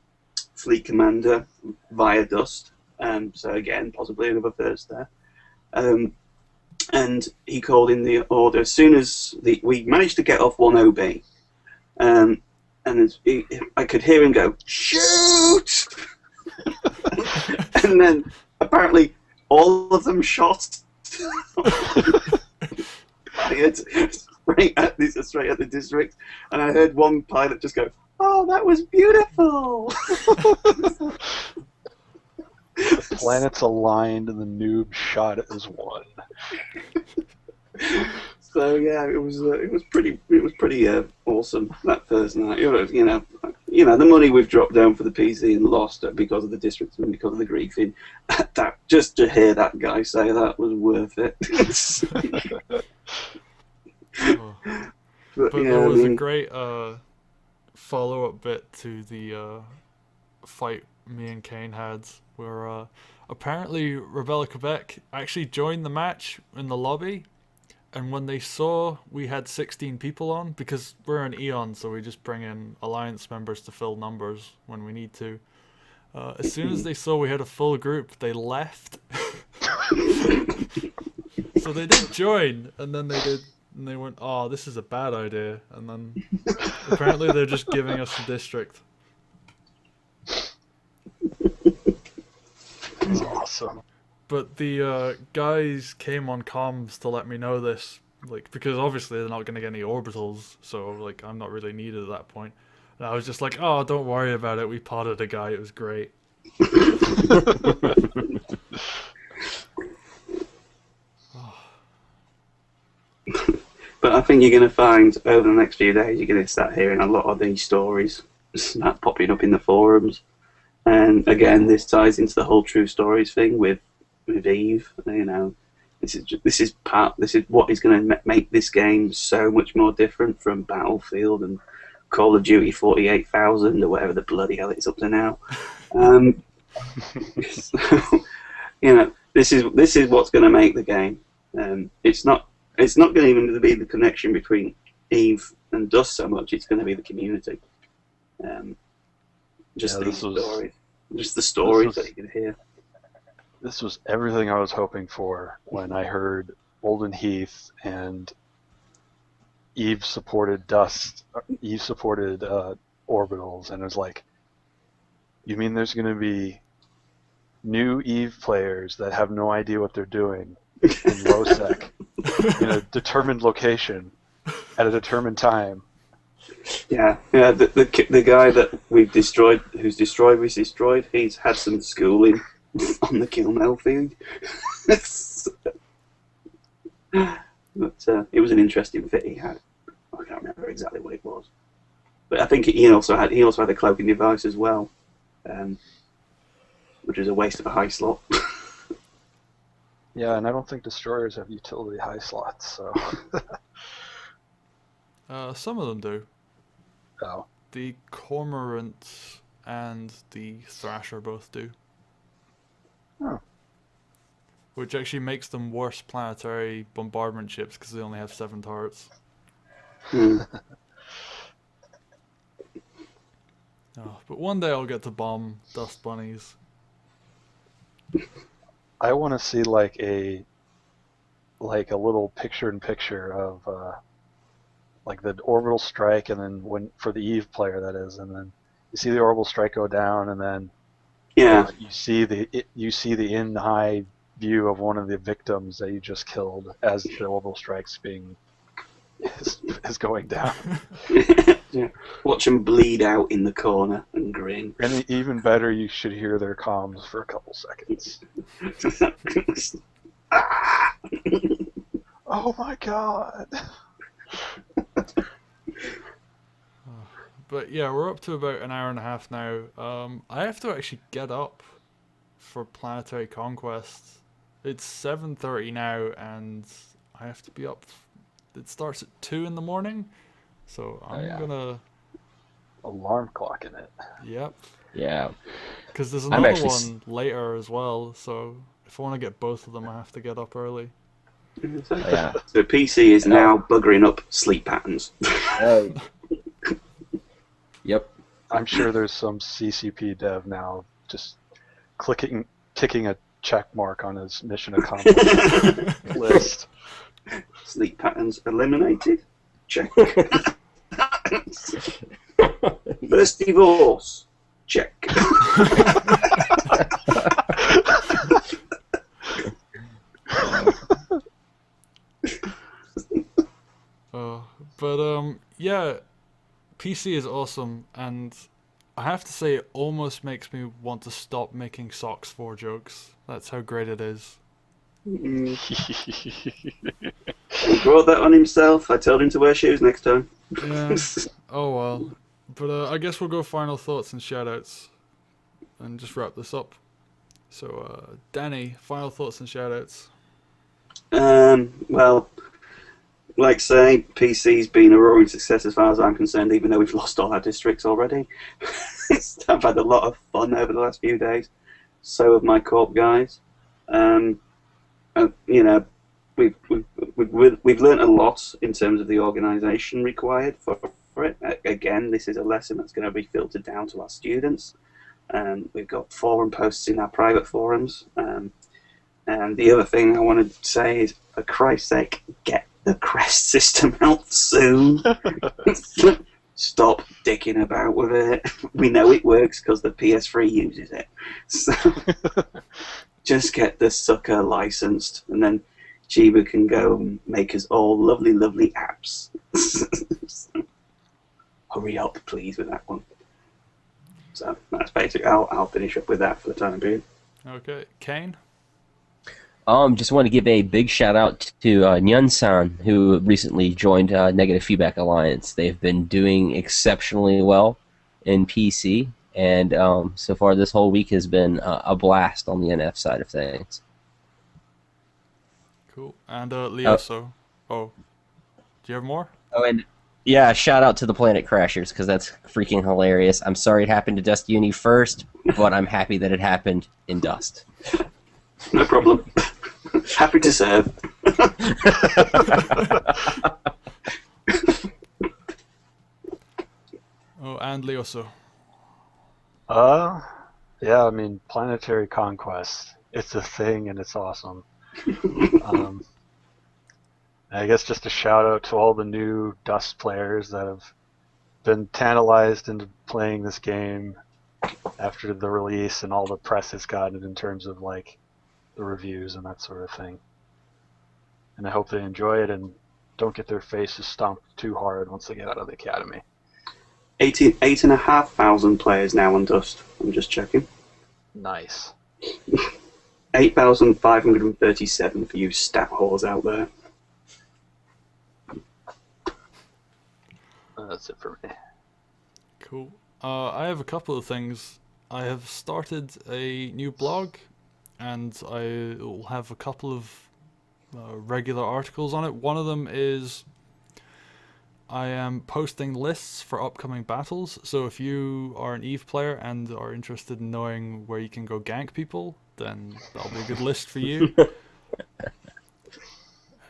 fleet commander via dust. So again, possibly another first there. And he called in the order as soon as we managed to get off one OB, and I could hear him go, "Shoot!" And then apparently all of them shot. Straight at the district, and I heard one pilot just go, "Oh, that was beautiful." The planets aligned and the noob shot as one. So yeah, it was pretty awesome that first night. You know, the money we've dropped down for the PC and lost because of the districts and because of the griefing. That just to hear that guy say that was worth it. Oh. But yeah, there was a great follow-up bit to the fight me and Kane had, where apparently Rebella Quebec actually joined the match in the lobby, and when they saw we had 16 people on, because we're an Eon, so we just bring in Alliance members to fill numbers when we need to. As soon as they saw we had a full group, they left. So they did join, and then they went, "Oh, this is a bad idea," and then apparently they're just giving us the district. That's awesome. But the guys came on comms to let me know this, like, because obviously they're not going to get any orbitals, so like I'm not really needed at that point. And I was just like, "Oh, don't worry about it. We potted a guy. It was great." But I think you're going to find over the next few days you're going to start hearing a lot of these stories start popping up in the forums. And again, this ties into the whole true stories thing with Eve. You know, this is what is going to make this game so much more different from Battlefield and Call of Duty 48,000 or whatever the bloody hell it's up to now. So, you know, this is what's going to make the game. It's not going to even be the connection between Eve and Dust so much. It's going to be the community. Just the stories that you can hear. This was everything I was hoping for when I heard Olden Heath and Eve supported Dust. Eve supported orbitals, and it was like, you mean there's going to be new Eve players that have no idea what they're doing in low sec in a determined location at a determined time? Yeah. The guy that we've destroyed, who's destroyed, he's had some schooling on the kill mail feed. But it was an interesting fit he had. I can't remember exactly what it was, but I think he also had a cloaking device as well, which is a waste of a high slot. Yeah, and I don't think destroyers have utility high slots, so. Some of them do. Oh. The Cormorant and the Thrasher both do. Oh. Which actually makes them worse planetary bombardment ships because they only have 7 turrets. Oh, but one day I'll get to bomb dust bunnies. I want to see like a little picture-in-picture of like the orbital strike, and then when for the Eve player that is, and then you see the orbital strike go down, and then you see the in-eye view of one of the victims that you just killed as the orbital strike's is going down. Yeah. Watch them bleed out in the corner and grin. And even better, you should hear their comms for a couple seconds. Oh my god! But yeah, we're up to about an hour and a half now. I have to actually get up for Planetary Conquest. It's 7:30 now, and I have to be up. It starts at 2 in the morning, so I'm gonna alarm clock in it. Yep. Yeah. Because there's another one later as well, so if I want to get both of them, I have to get up early. Yeah. So PC is now buggering up sleep patterns. Yep. I'm sure there's some CCP dev now just ticking a check mark on his mission accomplished list. Sleep patterns eliminated. Check. First divorce. Check. PC is awesome, and I have to say it almost makes me want to stop making socks for jokes. That's how great it is. He brought that on himself. I told him to wear shoes next time. Yeah. Oh well. But I guess we'll go final thoughts and shoutouts and just wrap this up. So, Danny, final thoughts and shoutouts. Well, like say, PC's been a roaring success as far as I'm concerned, even though we've lost all our districts already. I've had a lot of fun over the last few days. So have my corp guys. You know, we've learned a lot in terms of the organisation required for it. Again, this is a lesson that's going to be filtered down to our students. We've got forum posts in our private forums. And the other thing I wanted to say is, for Christ's sake, get the crest system out soon. Stop dicking about with it. We know it works because the PS3 uses it. So just get the sucker licensed, and then Chiba can go and make us all lovely, lovely apps. Hurry up, please, with that one. So that's basically. I'll finish up with that for the time being. Okay, Kane. Just want to give a big shout out to Nyun-san, who recently joined Negative Feedback Alliance. They've been doing exceptionally well in PC, and so far this whole week has been a blast on the NF side of things. Cool. And Leoso. Oh, do you have more? Oh, and yeah, shout out to the Planet Crashers, because that's freaking hilarious. I'm sorry it happened to Dust Uni first, but I'm happy that it happened in Dust. No problem. Happy to serve. Oh, and Leoso. Yeah, I mean, Planetary Conquest. It's a thing, and it's awesome. I guess just a shout out to all the new Dust players that have been tantalized into playing this game after the release and all the press it's gotten in terms of like the reviews and that sort of thing. And I hope they enjoy it and don't get their faces stomped too hard once they get out of the academy. 8,500 players now on Dust. I'm just checking. Nice. 8,537 for you stat whores out there. That's it for me. Cool. I have a couple of things. I have started a new blog, and I will have a couple of regular articles on it. One of them is I am posting lists for upcoming battles. So if you are an EVE player and are interested in knowing where you can go gank people, then that'll be a good list for you.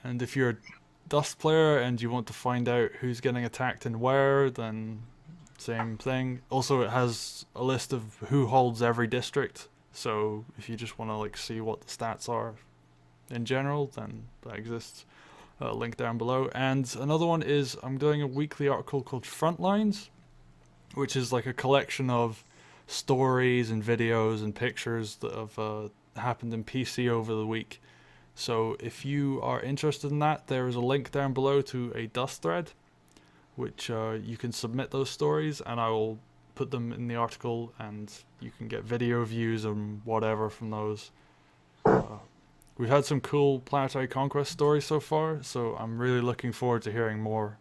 And if you're a Dust player and you want to find out who's getting attacked and where, then same thing. Also, it has a list of who holds every district. So if you just want to like see what the stats are in general, then that exists. Link down below. And another one is I'm doing a weekly article called Frontlines, which is like a collection of stories and videos and pictures that have happened in PC over the week. So if you are interested in that, there is a link down below to a Dust thread, which you can submit those stories, and I will put them in the article, and you can get video views and whatever from those. We've had some cool Planetary Conquest stories so far, so I'm really looking forward to hearing more.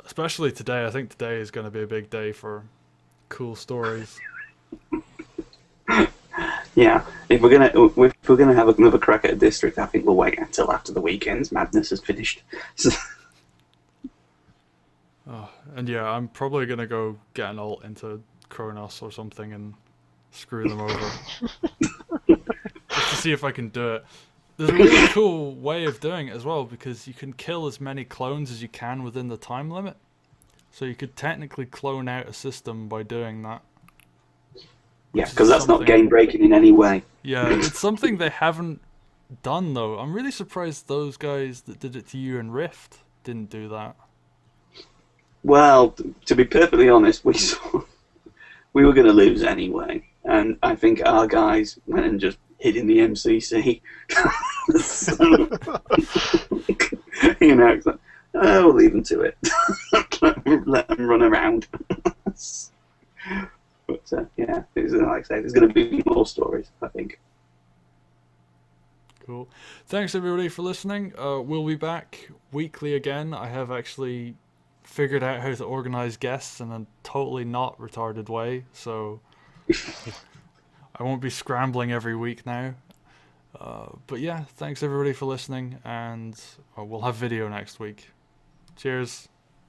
Especially today. I think today is going to be a big day for cool stories. Yeah, if we're gonna have another crack at a district, I think we'll wait until after the weekend's madness is finished. And yeah, I'm probably gonna go get an ult into Kronos or something and screw them over, just to see if I can do it. There's a really cool way of doing it as well, because you can kill as many clones as you can within the time limit. So you could technically clone out a system by doing that. Yeah, because that's not game breaking in any way. Yeah, it's something they haven't done though. I'm really surprised those guys that did it to you in Rift didn't do that. Well, to be perfectly honest, we were going to lose anyway, and I think our guys went and just hid in the MCC. So, you know, we'll leave them to it. Let them run around. But yeah, like I say, there's going to be more stories, I think. Cool. Thanks everybody for listening. We'll be back weekly again. I have actually figured out how to organize guests in a totally not retarded way, so I won't be scrambling every week now. But yeah, thanks everybody for listening, and we'll have video next week. Cheers.